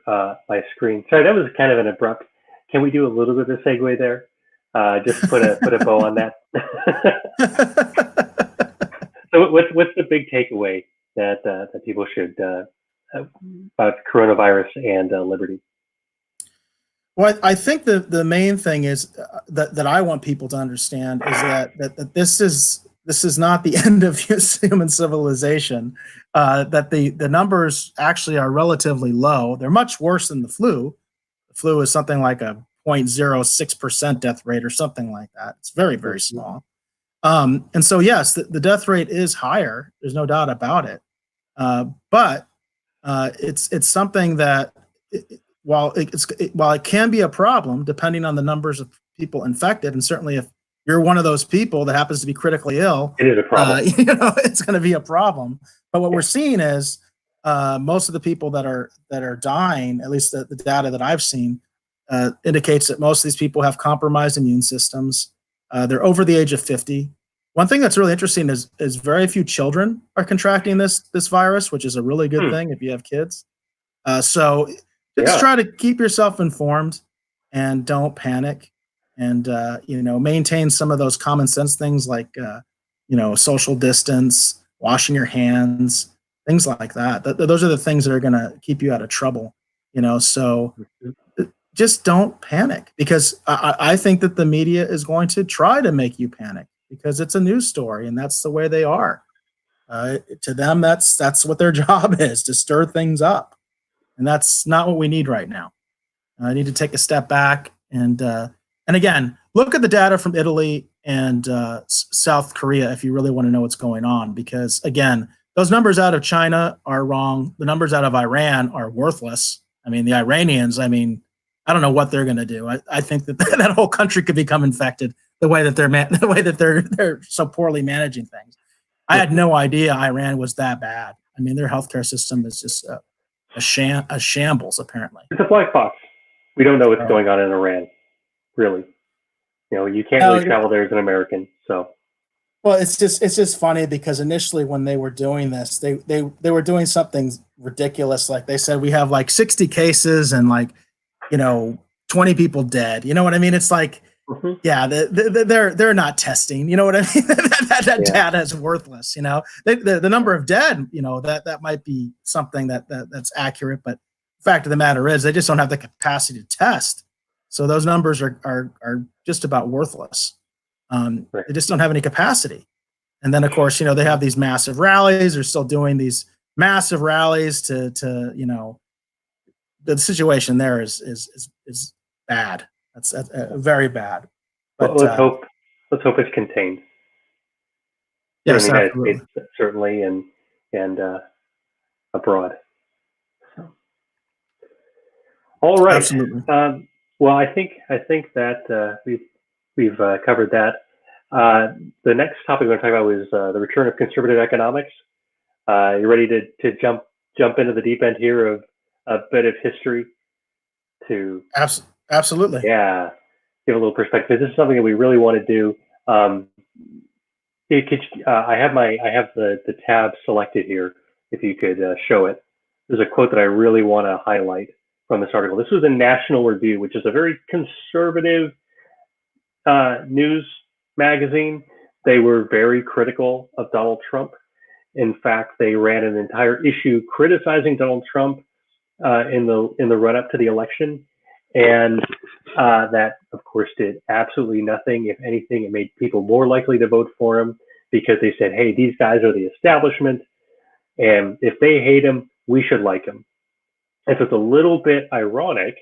my screen. Sorry, that was kind of an abrupt. Can we do a little bit of a segue there? Just put a bow on that. So what's the big takeaway that people should about coronavirus and Liberty? Well, I think the main thing is that I want people to understand is that this is not the end of human civilization. That the numbers actually are relatively low. They're much worse than the flu. The flu is something like a 0.06% death rate or something like that. It's very, very small. And so, yes, the death rate is higher. There's no doubt about it. But it's something that while it can be a problem depending on the numbers of people infected, and certainly if you're one of those people that happens to be critically ill, It is a problem. it's going to be a problem. But what we're seeing is most of the people that are dying, at least the data that I've seen, indicates that most of these people have compromised immune systems. They're over the age of 50. One thing that's really interesting is very few children are contracting this virus, which is a really good thing if you have kids. So just try to keep yourself informed and don't panic, and maintain some of those common sense things like social distance, washing your hands, things like that. Those are the things that are going to keep you out of trouble. So just don't panic, because I think that the media is going to try to make you panic because it's a news story and that's the way they are. To them, that's what their job is, to stir things up, and that's not what we need right now. I need to take a step back and again look at the data from Italy and South Korea if you really want to know what's going on, because again, those numbers out of China are wrong. The numbers out of Iran are worthless. I mean, the Iranians, I don't know what they're going to do. I think that that whole country could become infected the way that they're so poorly managing things. I had no idea Iran was that bad. I mean, their healthcare system is just a shambles, apparently. It's a black box. We don't know what's going on in Iran, really. You can't really travel there as an American. So, well, it's just funny because initially when they were doing this, they were doing something ridiculous. Like they said, we have like 60 cases and 20 people dead. You know what I mean? It's like, yeah, they're not testing. You know what I mean? that data is worthless. The number of dead. That might be something that's accurate, but the fact of the matter is they just don't have the capacity to test. So those numbers are just about worthless. They just don't have any capacity. And then of course, they have these massive rallies. They're still doing these massive rallies to the situation there is bad. That's very bad. But let's hope it's contained. Yes, in the United States, certainly, and abroad. So. All right. Absolutely. Well, I think that we've covered that. The next topic we're going to talk about is the return of conservative economics. You ready to jump into the deep end here of a bit of history to absolutely, yeah, give a little perspective. This is something that we really want to do. I have the tab selected here. If you could show it, there's a quote that I really want to highlight from this article. This was in National Review, which is a very conservative news magazine. They were very critical of Donald Trump. In fact, they ran an entire issue criticizing Donald Trump in the run-up to the election, and that, of course, did absolutely nothing. If anything, it made people more likely to vote for him because they said, "Hey, these guys are the establishment, and if they hate him, we should like him." And so it's a little bit ironic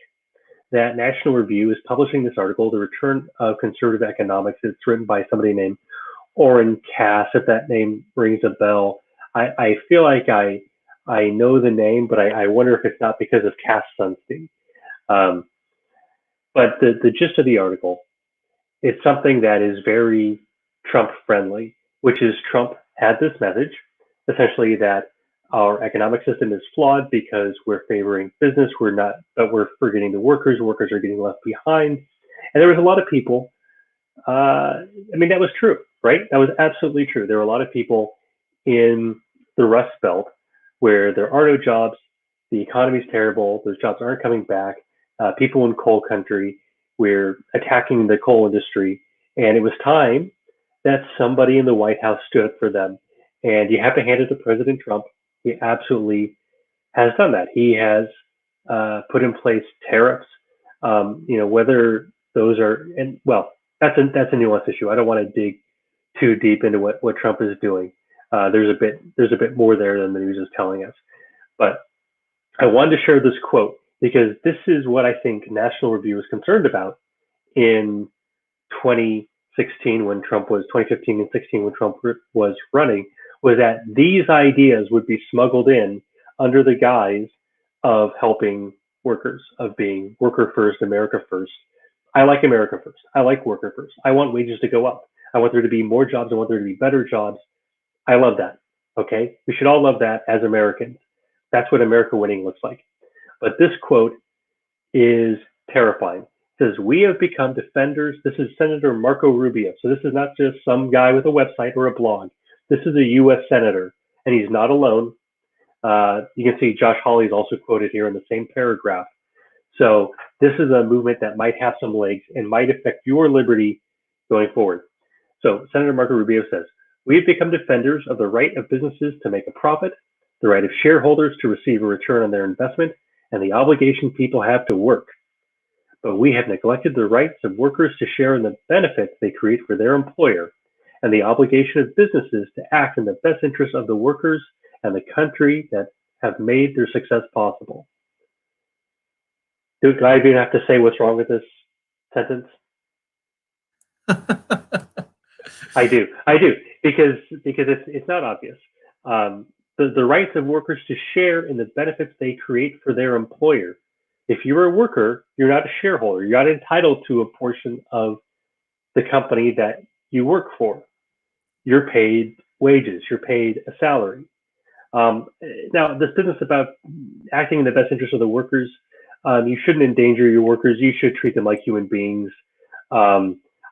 that National Review is publishing this article, "The Return of Conservative Economics." It's written by somebody named Oren Cass, if that name rings a bell. I feel like I know the name, but I wonder if it's not because of Cass Sunstein. But the gist of the article, it's something that is very Trump friendly, which is Trump had this message, essentially that our economic system is flawed because we're favoring business, but we're forgetting the workers. Workers are getting left behind. And there was a lot of people, that was true, right? That was absolutely true. There were a lot of people in the Rust Belt where there are no jobs, the economy's terrible, those jobs aren't coming back, people in coal country, we're attacking the coal industry, and it was time that somebody in the White House stood up for them. And you have to hand it to President Trump. He absolutely has done that. He has put in place tariffs Whether those are, and well, that's a nuanced issue. I don't want to dig too deep into what Trump is doing. There's a bit more there than the news is telling us. But I wanted to share this quote because this is what I think National Review was concerned about in 2016 when Trump was 2015 and 16 when Trump was running, was that these ideas would be smuggled in under the guise of helping workers, of being worker first, America first. I like America first. I like worker first. I want wages to go up. I want there to be more jobs. I want there to be better jobs. I love that. Okay. We should all love that as Americans. That's what America winning looks like. But this quote is terrifying. It says, "We have become defenders." This is Senator Marco Rubio. So this is not just some guy with a website or a blog. This is a U.S. senator, and he's not alone. You can see Josh Hawley is also quoted here in the same paragraph. So this is a movement that might have some legs and might affect your liberty going forward. So Senator Marco Rubio says, "We have become defenders of the right of businesses to make a profit, the right of shareholders to receive a return on their investment, and the obligation people have to work. But we have neglected the rights of workers to share in the benefits they create for their employer, and the obligation of businesses to act in the best interest of the workers and the country that have made their success possible." Do I even have to say what's wrong with this sentence? I do, because it's not obvious. The rights of workers to share in the benefits they create for their employer. If you're a worker, you're not a shareholder. You're not entitled to a portion of the company that you work for. You're paid wages. You're paid a salary. Now, this business about acting in the best interest of the workers, you shouldn't endanger your workers. You should treat them like human beings.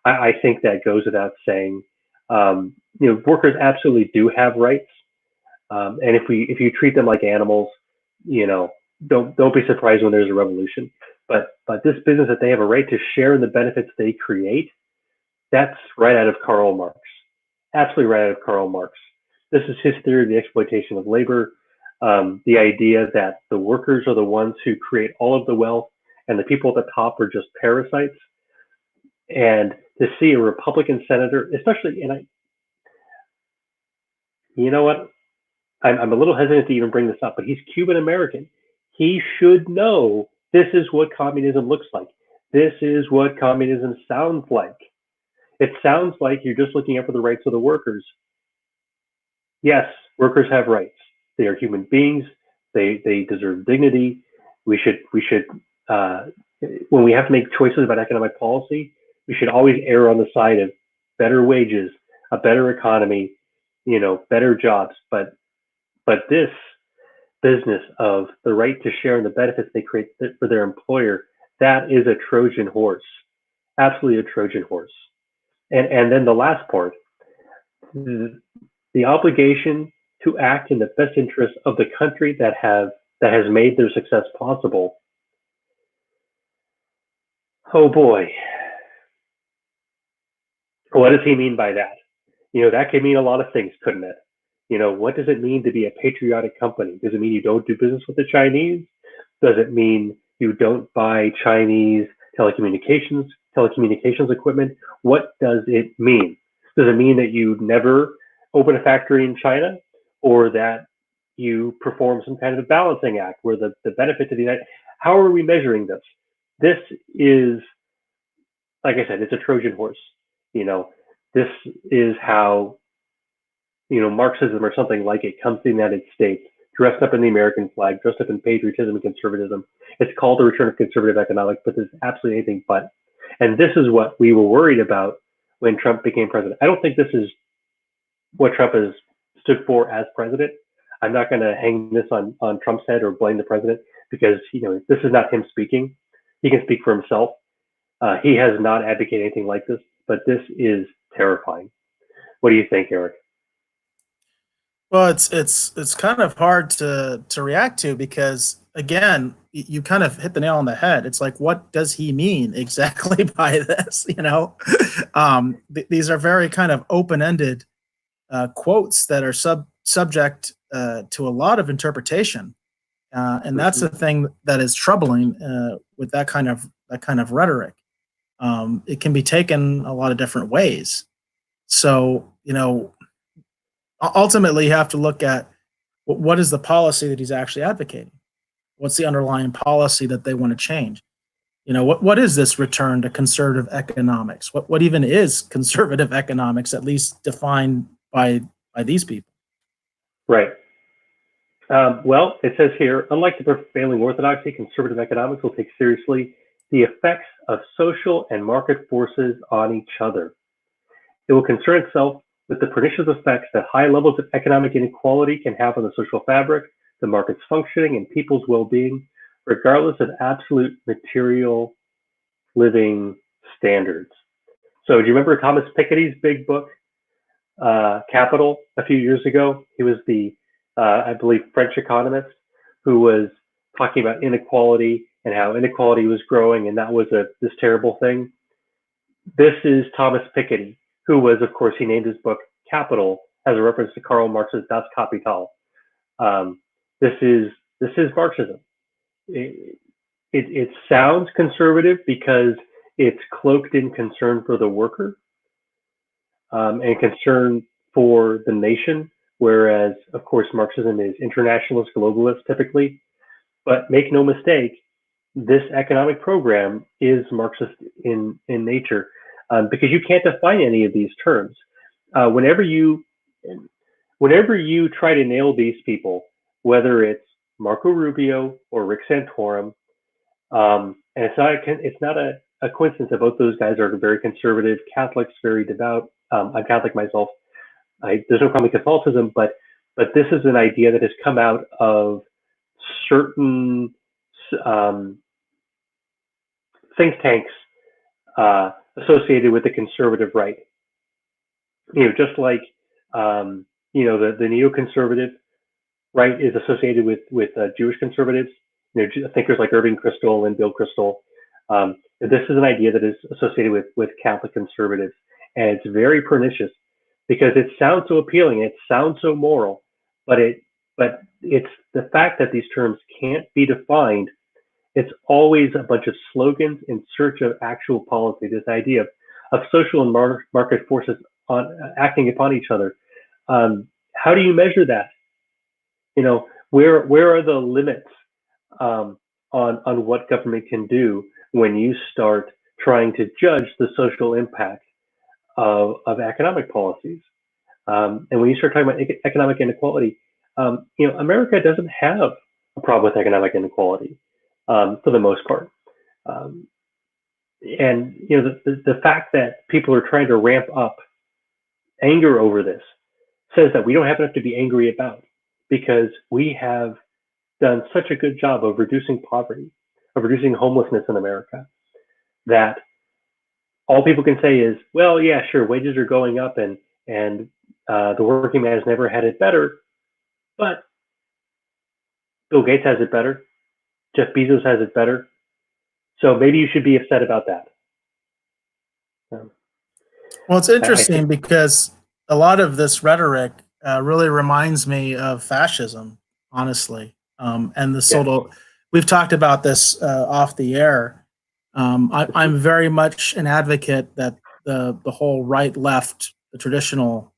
I think that goes without saying. Workers absolutely do have rights, and if you treat them like animals, don't be surprised when there's a revolution. But this business that they have a right to share in the benefits they create, that's right out of Karl Marx. Absolutely right out of Karl Marx. This is his theory of the exploitation of labor. The idea that the workers are the ones who create all of the wealth and the people at the top are just parasites. And to see a Republican senator, especially, you know what? I'm a little hesitant to even bring this up, but he's Cuban American. He should know this is what communism looks like. This is what communism sounds like. It sounds like you're just looking out for the rights of the workers. Yes, workers have rights. They are human beings. They deserve dignity. We should when we have to make choices about economic policy, we should always err on the side of better wages, a better economy, better jobs. But this business of the right to share in the benefits they create for their employer, that is a Trojan horse, absolutely a Trojan horse. And then the last part, the obligation to act in the best interest of the country that has made their success possible. Oh boy. What does he mean by that? That could mean a lot of things, couldn't it? What does it mean to be a patriotic company? Does it mean you don't do business with the Chinese? Does it mean you don't buy Chinese telecommunications equipment? What does it mean? Does it mean that you never open a factory in China, or that you perform some kind of a balancing act where the benefit to the United? How are we measuring this? This is, like I said, it's a Trojan horse. This is how, Marxism or something like it comes to the United States, dressed up in the American flag, dressed up in patriotism and conservatism. It's called the return of conservative economics, but there's absolutely anything but. And this is what we were worried about when Trump became president. I don't think this is what Trump has stood for as president. I'm not going to hang this on Trump's head or blame the president, because this is not him speaking. He can speak for himself. He has not advocated anything like this, but this is terrifying. What do you think, Eric? Well, it's kind of hard to react to, because again, you kind of hit the nail on the head. It's like, what does he mean exactly by this? These are very kind of open-ended quotes that are subject to a lot of interpretation, and that's the thing that is troubling with that kind of that kind of rhetoric. It can be taken a lot of different ways. So, ultimately, you have to look at what is the policy that he's actually advocating. What's the underlying policy that they want to change? What is this return to conservative economics? What even is conservative economics, at least defined by these people? Right. Well, it says here, unlike the prevailing orthodoxy, conservative economics will take seriously the effects of social and market forces on each other. It will concern itself with the pernicious effects that high levels of economic inequality can have on the social fabric, the market's functioning, and people's well-being, regardless of absolute material living standards. So do you remember Thomas Piketty's big book, Capital, a few years ago? He was the, I believe, French economist who was talking about inequality and how inequality was growing, and that was this terrible thing. This is Thomas Piketty, who was, of course, he named his book Capital as a reference to Karl Marx's Das Kapital. This is Marxism. It sounds conservative because it's cloaked in concern for the worker and concern for the nation, whereas, of course, Marxism is internationalist, globalist typically. But make no mistake, this economic program is Marxist in nature, because you can't define any of these terms. Whenever you try to nail these people, whether it's Marco Rubio or Rick Santorum, and it's not a coincidence that both those guys are very conservative Catholics, very devout. I'm Catholic myself. There's no problem with Catholicism, but this is an idea that has come out of certain think tanks associated with the conservative right. Just like the neoconservative right is associated with Jewish conservatives. Thinkers like Irving Kristol and Bill Kristol. This is an idea that is associated with Catholic conservatives, and it's very pernicious because it sounds so appealing, it sounds so moral, but it's the fact that these terms can't be defined. It's always a bunch of slogans in search of actual policy. This idea of social and market forces acting upon each other. How do you measure that? Where are the limits on what government can do when you start trying to judge the social impact of economic policies? And when you start talking about economic inequality, America doesn't have a problem with economic inequality for the most part. And the fact that people are trying to ramp up anger over this says that we don't have enough to be angry about, because we have done such a good job of reducing poverty, of reducing homelessness in America, that all people can say is, well, yeah, sure, wages are going up and the working man has never had it better, but Bill Gates has it better, Jeff Bezos has it better, so maybe you should be upset about that. Well, it's interesting because a lot of this rhetoric really reminds me of fascism, honestly. And the sort of, we've talked about this off the air. I'm very much an advocate that the whole right left, the traditional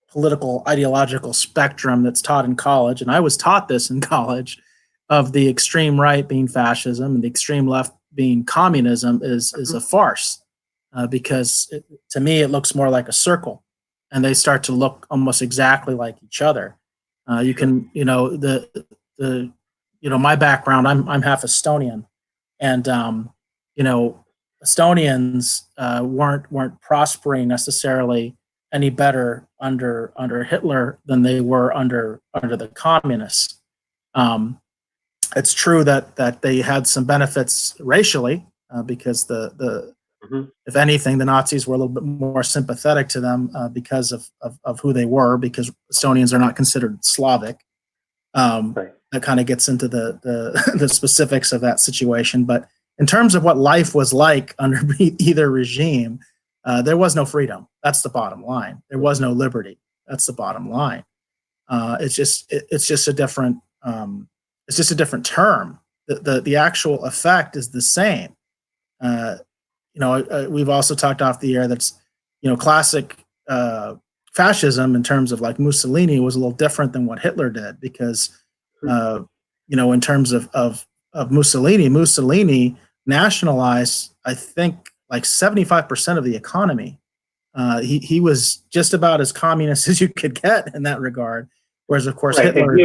political ideological spectrum that's taught in college, and I was taught this in college, of the extreme right being fascism and the extreme left being communism is a farce, because to me it looks more like a circle, and they start to look almost exactly like each other. You can, my background, I'm half Estonian, and Estonians weren't prospering necessarily any better under Hitler than they were under the communists. It's true that they had some benefits racially, because if anything, the Nazis were a little bit more sympathetic to them because of who they were, because Estonians are not considered Slavic. Right. That kind of gets into the specifics of that situation. But in terms of what life was like under either regime, there was no freedom. That's the bottom line. There was no liberty. That's the bottom line. It's just a different term. The actual effect is the same. We've also talked off the air that's, classic fascism in terms of like Mussolini was a little different than what Hitler did because, uh, in terms of Mussolini nationalized, I think, like 75% of the economy. He was just about as communist as you could get in that regard. Whereas, of course, Right, and Hitler,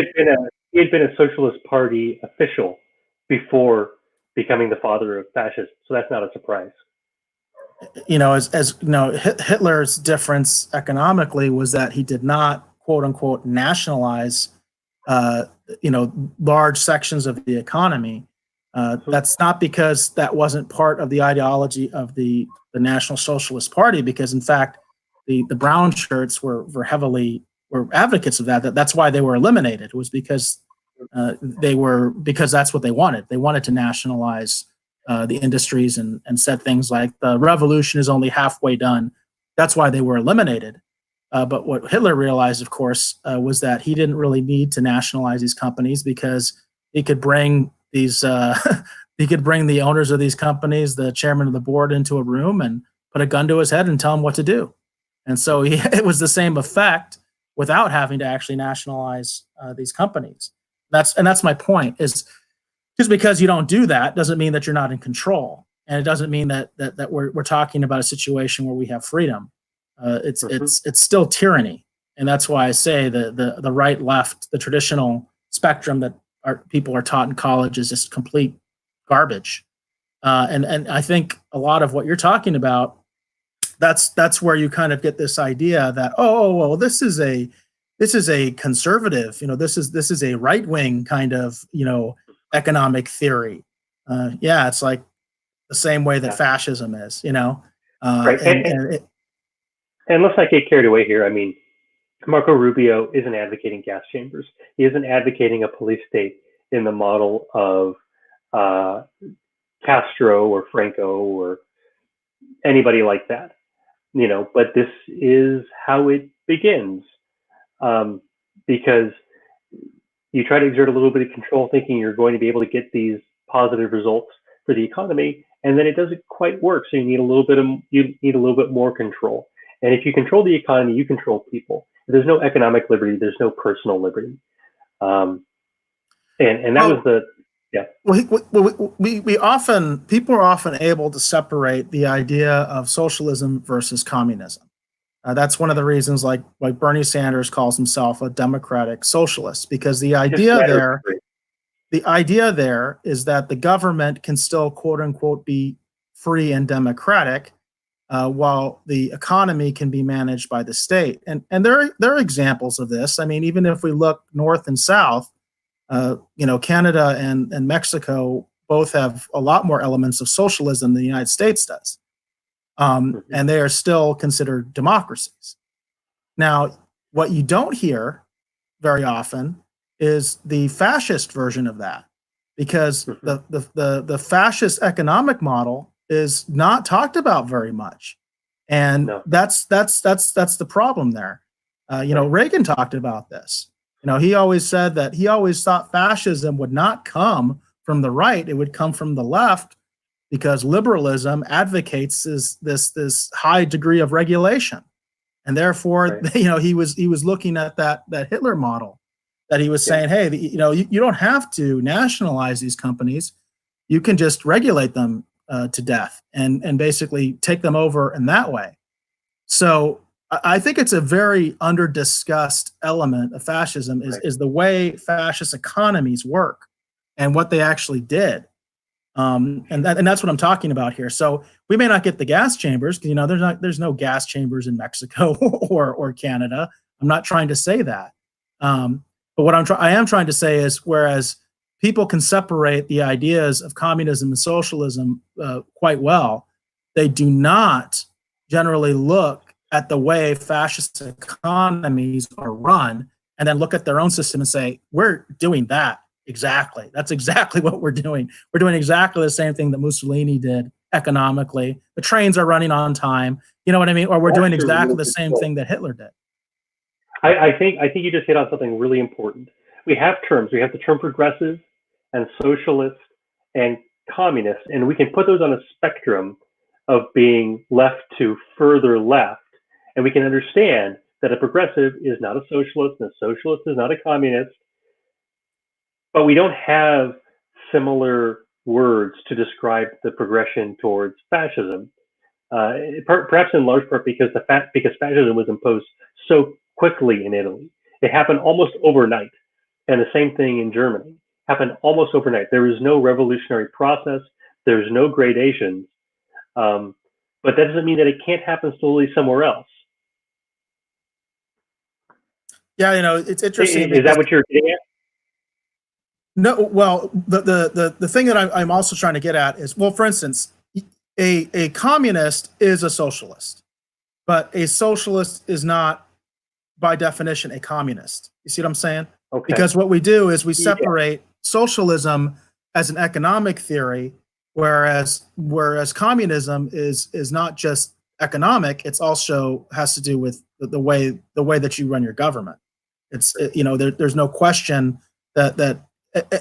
he had been a Socialist Party official before becoming the father of fascism, so that's not a surprise. Hitler's difference economically was that he did not quote unquote nationalize, uh, large sections of the economy. That's not because that wasn't part of the ideology of the National Socialist Party, because in fact, the brown shirts were advocates of that. That's why they were eliminated. It was because because that's what they wanted. They wanted to nationalize the industries and said things like the revolution is only halfway done. That's why they were eliminated. But what Hitler realized, of course, was that he didn't really need to nationalize these companies because he could bring these he could bring the owners of these companies, the chairman of the board, into a room and put a gun to his head and tell him what to do. And so it was the same effect without having to actually nationalize these companies. That's my point. Is just because you don't do that doesn't mean that you're not in control, and it doesn't mean that we're talking about a situation where we have freedom. It's still tyranny, and that's why I say the right left, the traditional spectrum that people are taught in college is just complete garbage. And I think a lot of what you're talking about, that's where you kind of get this idea that, well, this is a conservative, this is a right wing kind of economic theory. It's like the same way that fascism is, Right. And let's not get carried away here. I mean, Marco Rubio isn't advocating gas chambers. He isn't advocating a police state in the model of Castro or Franco or anybody like that. But this is how it begins, because you try to exert a little bit of control, thinking you're going to be able to get these positive results for the economy, and then it doesn't quite work. So you need a little bit more control. And if you control the economy, you control people. If there's no economic liberty, there's no personal liberty. And that was the people are often able to separate the idea of socialism versus communism. That's one of the reasons, like Bernie Sanders calls himself a democratic socialist, because the idea there is that the government can still quote unquote be free and democratic, while the economy can be managed by the state. And there are examples of this. I mean, even if we look north and south, Canada and Mexico both have a lot more elements of socialism than the United States does. And they are still considered democracies. Now, what you don't hear very often is the fascist version of that, because the fascist economic model is not talked about very much, and that's the problem there. Reagan talked about this. He always said that he always thought fascism would not come from the right; it would come from the left, because liberalism advocates this high degree of regulation, and therefore, he was looking at that Hitler model, that he was saying, hey, you don't have to nationalize these companies, you can just regulate them to death and basically take them over in that way. So I think it's a very under-discussed element of fascism is the way fascist economies work and what they actually did. And that's what I'm talking about here. So we may not get the gas chambers, because there's no gas chambers in Mexico or Canada. I'm not trying to say that. But what I am trying to say is, whereas people can separate the ideas of communism and socialism quite well, they do not generally look at the way fascist economies are run and then look at their own system and say, we're doing that. Exactly. That's exactly what we're doing. We're doing exactly the same thing that Mussolini did economically. The trains are running on time. You know what I mean? Or we're doing exactly the same thing that Hitler did. I think you just hit on something really important. We have terms. We have the term progressive and socialist and communist, and we can put those on a spectrum of being left to further left, and we can understand that a progressive is not a socialist, and a socialist is not a communist, but we don't have similar words to describe the progression towards fascism. Perhaps in large part because fascism was imposed so quickly in Italy. It happened almost overnight, and the same thing in Germany happened almost overnight. There was no revolutionary process. There's no gradations, but that doesn't mean that it can't happen slowly somewhere else. Yeah, it's interesting. Is that what you're getting at? No, well, the thing that I'm also trying to get at is, well, for instance, a communist is a socialist, but a socialist is not, by definition, a communist. You see what I'm saying? Okay. Because what we do is we separate socialism as an economic theory, whereas communism is not just economic; it's also has to do with the way that you run your government. There's no question that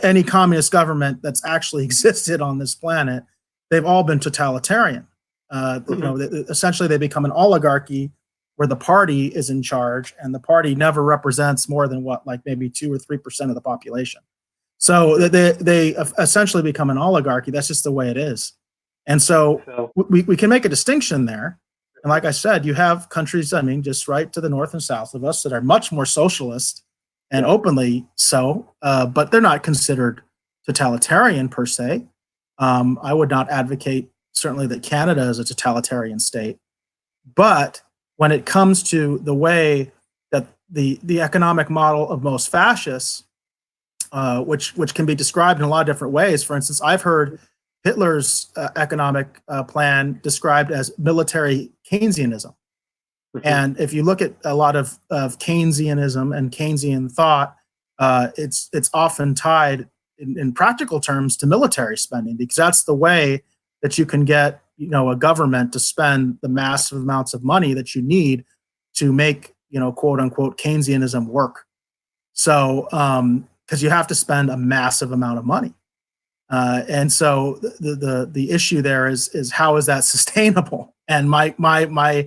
any communist government that's actually existed on this planet, they've all been totalitarian. Essentially, they become an oligarchy where the party is in charge, and the party never represents more than maybe 2 or 3% of the population. So they essentially become an oligarchy. That's just the way it is. And so we can make a distinction there. And like I said, you have countries, just right to the north and south of us that are much more socialist and openly so, but they're not considered totalitarian per se. I would not advocate certainly that Canada is a totalitarian state, but when it comes to the way that the economic model of most fascists, which can be described in a lot of different ways. For instance, I've heard Hitler's economic plan described as military Keynesianism. And if you look at a lot of Keynesianism and Keynesian thought, it's often tied in practical terms to military spending, because that's the way that you can get a government to spend the massive amounts of money that you need to make quote unquote Keynesianism work. So because you have to spend a massive amount of money, and so the issue there is how is that sustainable? And my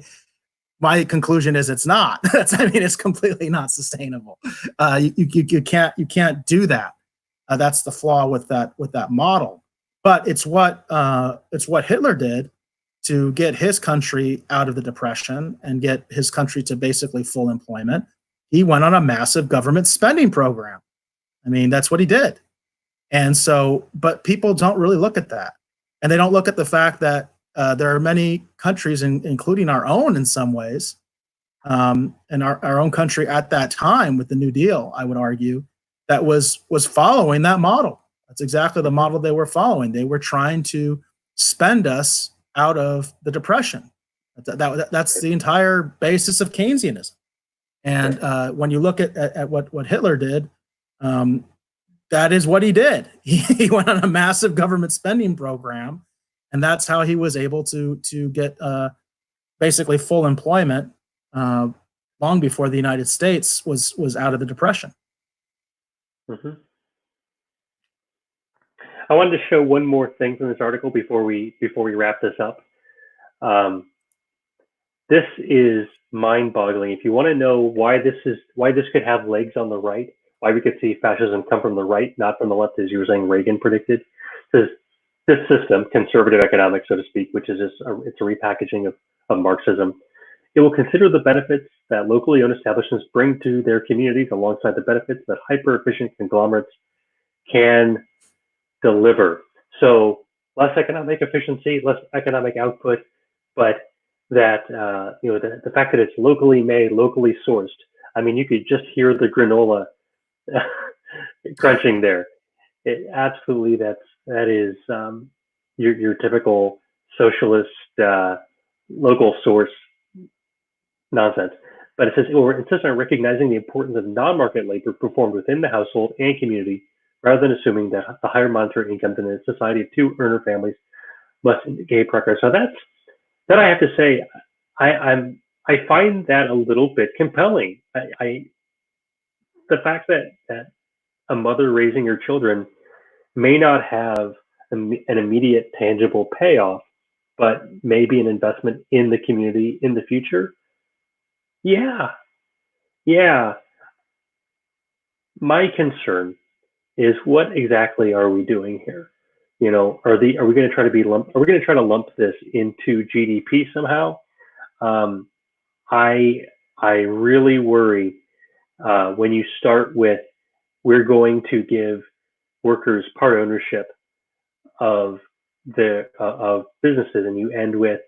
conclusion is it's not. It's completely not sustainable. You can't do that. That's the flaw with that model. But it's what Hitler did to get his country out of the Depression and get his country to basically full employment. He went on a massive government spending program. That's what he did. And so, but people don't really look at that, and they don't look at the fact that there are many countries, including our own in some ways, and our own country at that time with the New Deal, I would argue, that was following that model. That's exactly the model they were following. They were trying to spend us out of the Depression. That's the entire basis of Keynesianism. And when you look at what Hitler did, that is what he did. He went on a massive government spending program, and that's how he was able to get basically full employment long before the United States was out of the Depression. Mm-hmm. I wanted to show one more thing from this article before we wrap this up. This is mind-boggling. If you want to know why this could have legs on the right, why we could see fascism come from the right, not from the left, as you were saying Reagan predicted, because this system, conservative economics, so to speak, which is it's a repackaging of Marxism, it will consider the benefits that locally owned establishments bring to their communities alongside the benefits that hyper-efficient conglomerates can deliver. So less economic efficiency, less economic output, but that the fact that it's locally made, locally sourced. You could just hear the granola crunching there. Absolutely, that is your typical socialist local source nonsense. But it says it will insist on recognizing the importance of non-market labor performed within the household and community, rather than assuming that the higher monetary incomes in a society of two earner families must indicate progress. So that I have to say, I find that a little bit compelling. The fact that a mother raising her children may not have an immediate tangible payoff, but maybe an investment in the community in the future. Yeah, yeah. My concern is, what exactly are we doing here? Are we going to try to are we going to try to lump this into GDP somehow? Um, I I really worry when you start with, we're going to give workers part ownership of of businesses, and you end with,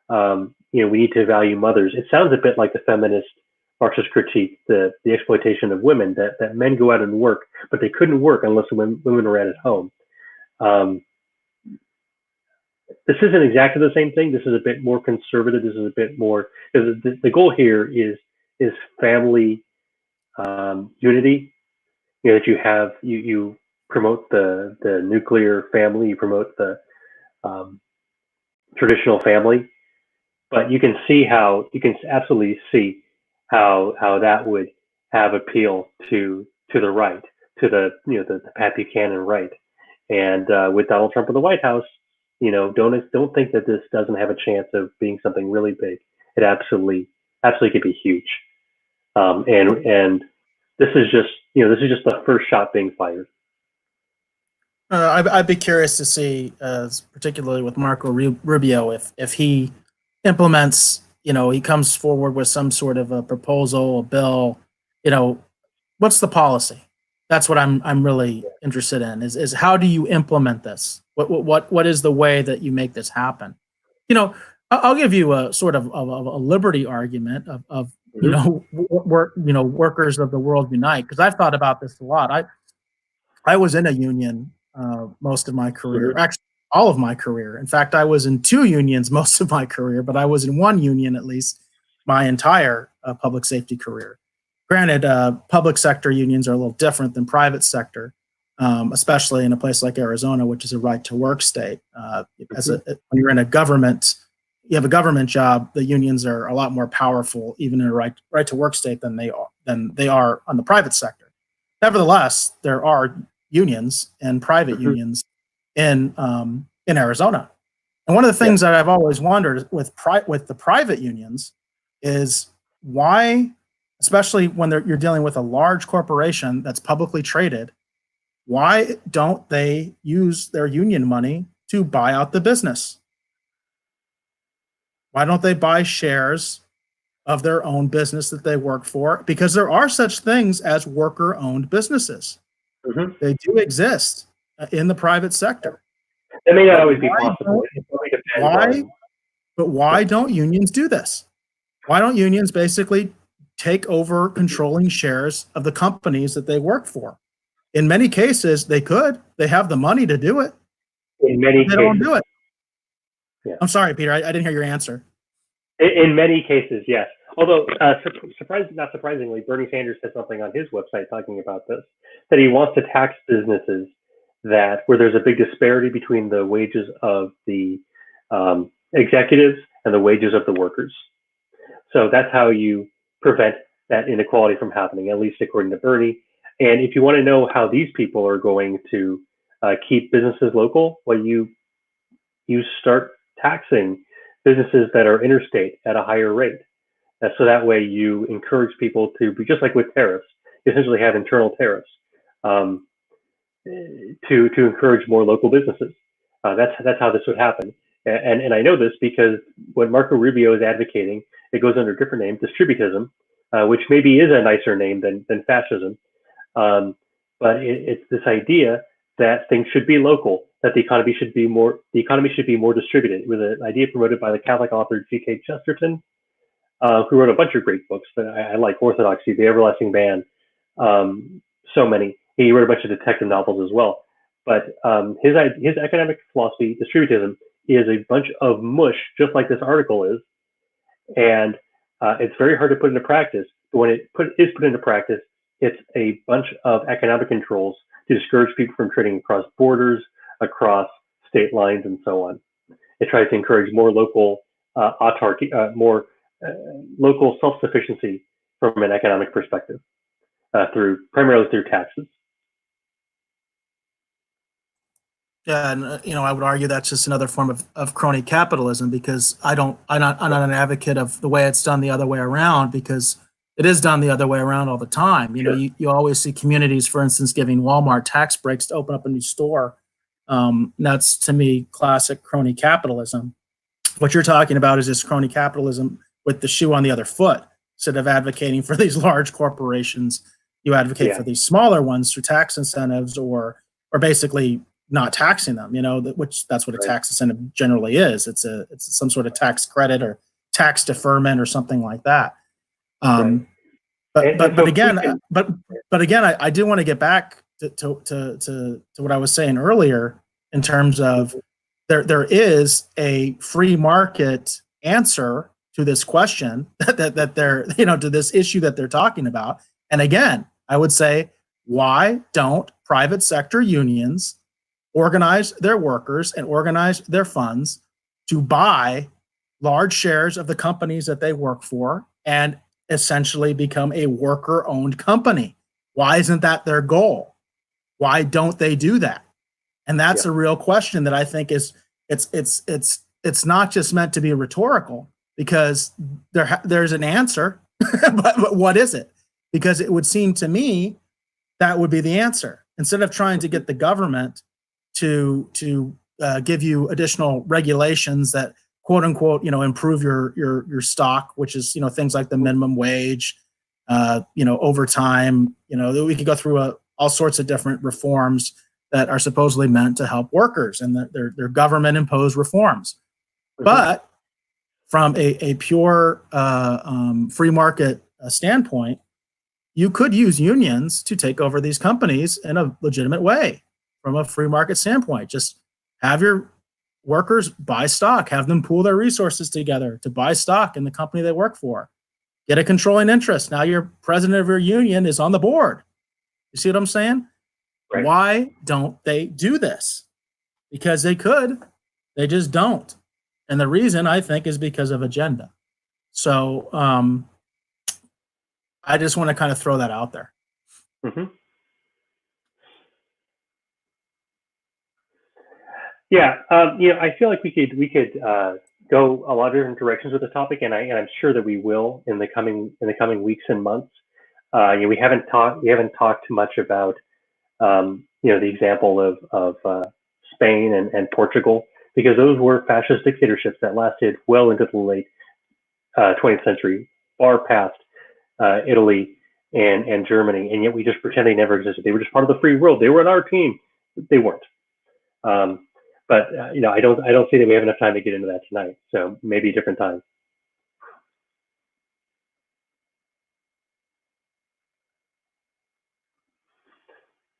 we need to value mothers. It sounds a bit like the feminist Marxist critique, the exploitation of women, that men go out and work, but they couldn't work unless women were at home. Um, this isn't exactly the same thing. This is a bit more conservative. This is a bit more, the goal here is family unity. That you promote the nuclear family, you promote the um, traditional family, but you can absolutely see how that would have appeal to the right, to the Pat Buchanan right, and with Donald Trump in the White House, don't think that this doesn't have a chance of being something really big. It absolutely could be huge, and this is just the first shot being fired. I'd be curious to see, particularly with Marco Rubio, if he implements, he comes forward with some sort of a proposal, a bill, you know, what's the policy? That's what I'm really interested in. Is how do you implement this? What is the way that you make this happen? I'll give you a sort of a liberty argument of Mhm. workers of the world unite, because I've thought about this a lot. I was in a union most of my career, Mhm. actually all of my career. In fact, I was in two unions most of my career, but I was in one union at least my entire public safety career. Granted, public sector unions are a little different than private sector, especially in a place like Arizona, which is a right to work state. Mhm. When you're in a government, you have a government job, the unions are a lot more powerful, even in a right to work state, than they are on the private sector. Nevertheless, there are unions and private Mhm. unions in Arizona. And one of the Yeah. things that I've always wondered with the private unions is why, especially when you're dealing with a large corporation that's publicly traded, why don't they use their union money to buy out the business? Why don't they buy shares of their own business that they work for? Because there are such things as worker owned businesses. Mhm. They do exist in the private sector. It may not But always be possible. It probably depends why on. but Yeah. why don't unions do this? Why don't unions basically take over controlling shares of the companies that they work for? In many cases, they could. They have the money to do it, In but many they don't cases, do it. yeah. I'm sorry, Peter. I didn't hear your answer. In many cases, yes. Although, not surprisingly, Bernie Sanders said something on his website talking about this, that he wants to tax businesses where there's a big disparity between the wages of the executives and the wages of the workers. So that's how you prevent that inequality from happening, at least according to Bernie. And if you want to know how these people are going to keep businesses local, well, you start taxing businesses that are interstate at a higher rate. So that way you encourage people to be, just like with tariffs, you essentially have internal tariffs um, to encourage more local businesses. That's how this would happen. And I know this because what Marco Rubio is advocating, it goes under a different name, distributism, which maybe is a nicer name than fascism. Um, but it's this idea that things should be local, that the economy should be more distributed. It was an idea promoted by the Catholic author G.K. Chesterton, who wrote a bunch of great books that I like: Orthodoxy, The Everlasting Band, so many. He wrote a bunch of detective novels as well. But his economic philosophy, distributism, is a bunch of mush, just like this article is, and it's very hard to put into practice. But when is put into practice, it's a bunch of economic controls to discourage people from trading across borders, across state lines, and so on. It tries to encourage more local autarky, more uh, local self-sufficiency from an economic perspective, primarily through taxes. Yeah, and I would argue that's just another form of crony capitalism because I'm not an advocate of the way it's done the other way around because it is done the other way around all the time. Sure. You always see communities, for instance, giving Walmart tax breaks to open up a new store. That's to me classic crony capitalism. What you're talking about is just crony capitalism with the shoe on the other foot. Instead of advocating for these large corporations, you advocate Yeah. for these smaller ones through tax incentives or basically not taxing them. Which that's what a Right. tax incentive generally is. It's some sort of tax credit or tax deferment or something like that. Right. But again, I do want to get back to what I was saying earlier in terms of there is a free market answer to this question that they're to this issue that they're talking about. And again, I would say, why don't private sector unions organize their workers and organize their funds to buy large shares of the companies that they work for and essentially become a worker owned company? Why isn't that their goal? Why don't they do that? And that's a real question that I think is it's not just meant to be rhetorical because there's an answer, but what is it? Because it would seem to me that would be the answer. Instead of trying to get the government to give you additional regulations that quote unquote improve your stock, which is things like the minimum wage, overtime. We could go through all sorts of different reforms that are supposedly meant to help workers, and they're government imposed reforms. Mm-hmm. But from a pure free market standpoint, you could use unions to take over these companies in a legitimate way from a free market standpoint. Just have your workers buy stock, have them pool their resources together to buy stock in the company they work for. Get a controlling interest. Now your president of your union is on the board. You see what I'm saying? Right. Why don't they do this? Because they could. They just don't. And the reason, I think, is because of agenda. So I just want to kind of throw that out there. Mm-hmm. Yeah, I feel like we could go a lot of different directions with the topic, and I'm sure that we will in the coming weeks and months. We haven't talked much about the example of Spain and Portugal, because those were fascist dictatorships that lasted well into the late 20th century, far past Italy and Germany, and yet we just pretend they never existed. They were just part of the free world. They were on our team. They weren't. But I don't see that we have enough time to get into that tonight. So maybe a different time.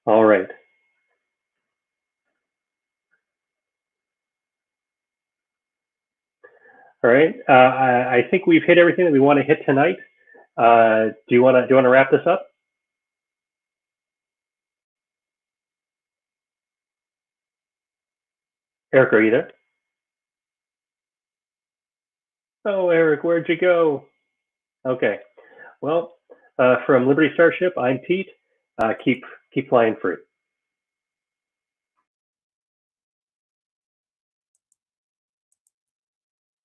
All right. All right. I think we've hit everything that we want to hit tonight. Do you want to wrap this up? Eric, are you there? Oh, Eric, where'd you go? Okay. Well, from Liberty Starship, I'm Pete. Keep flying free.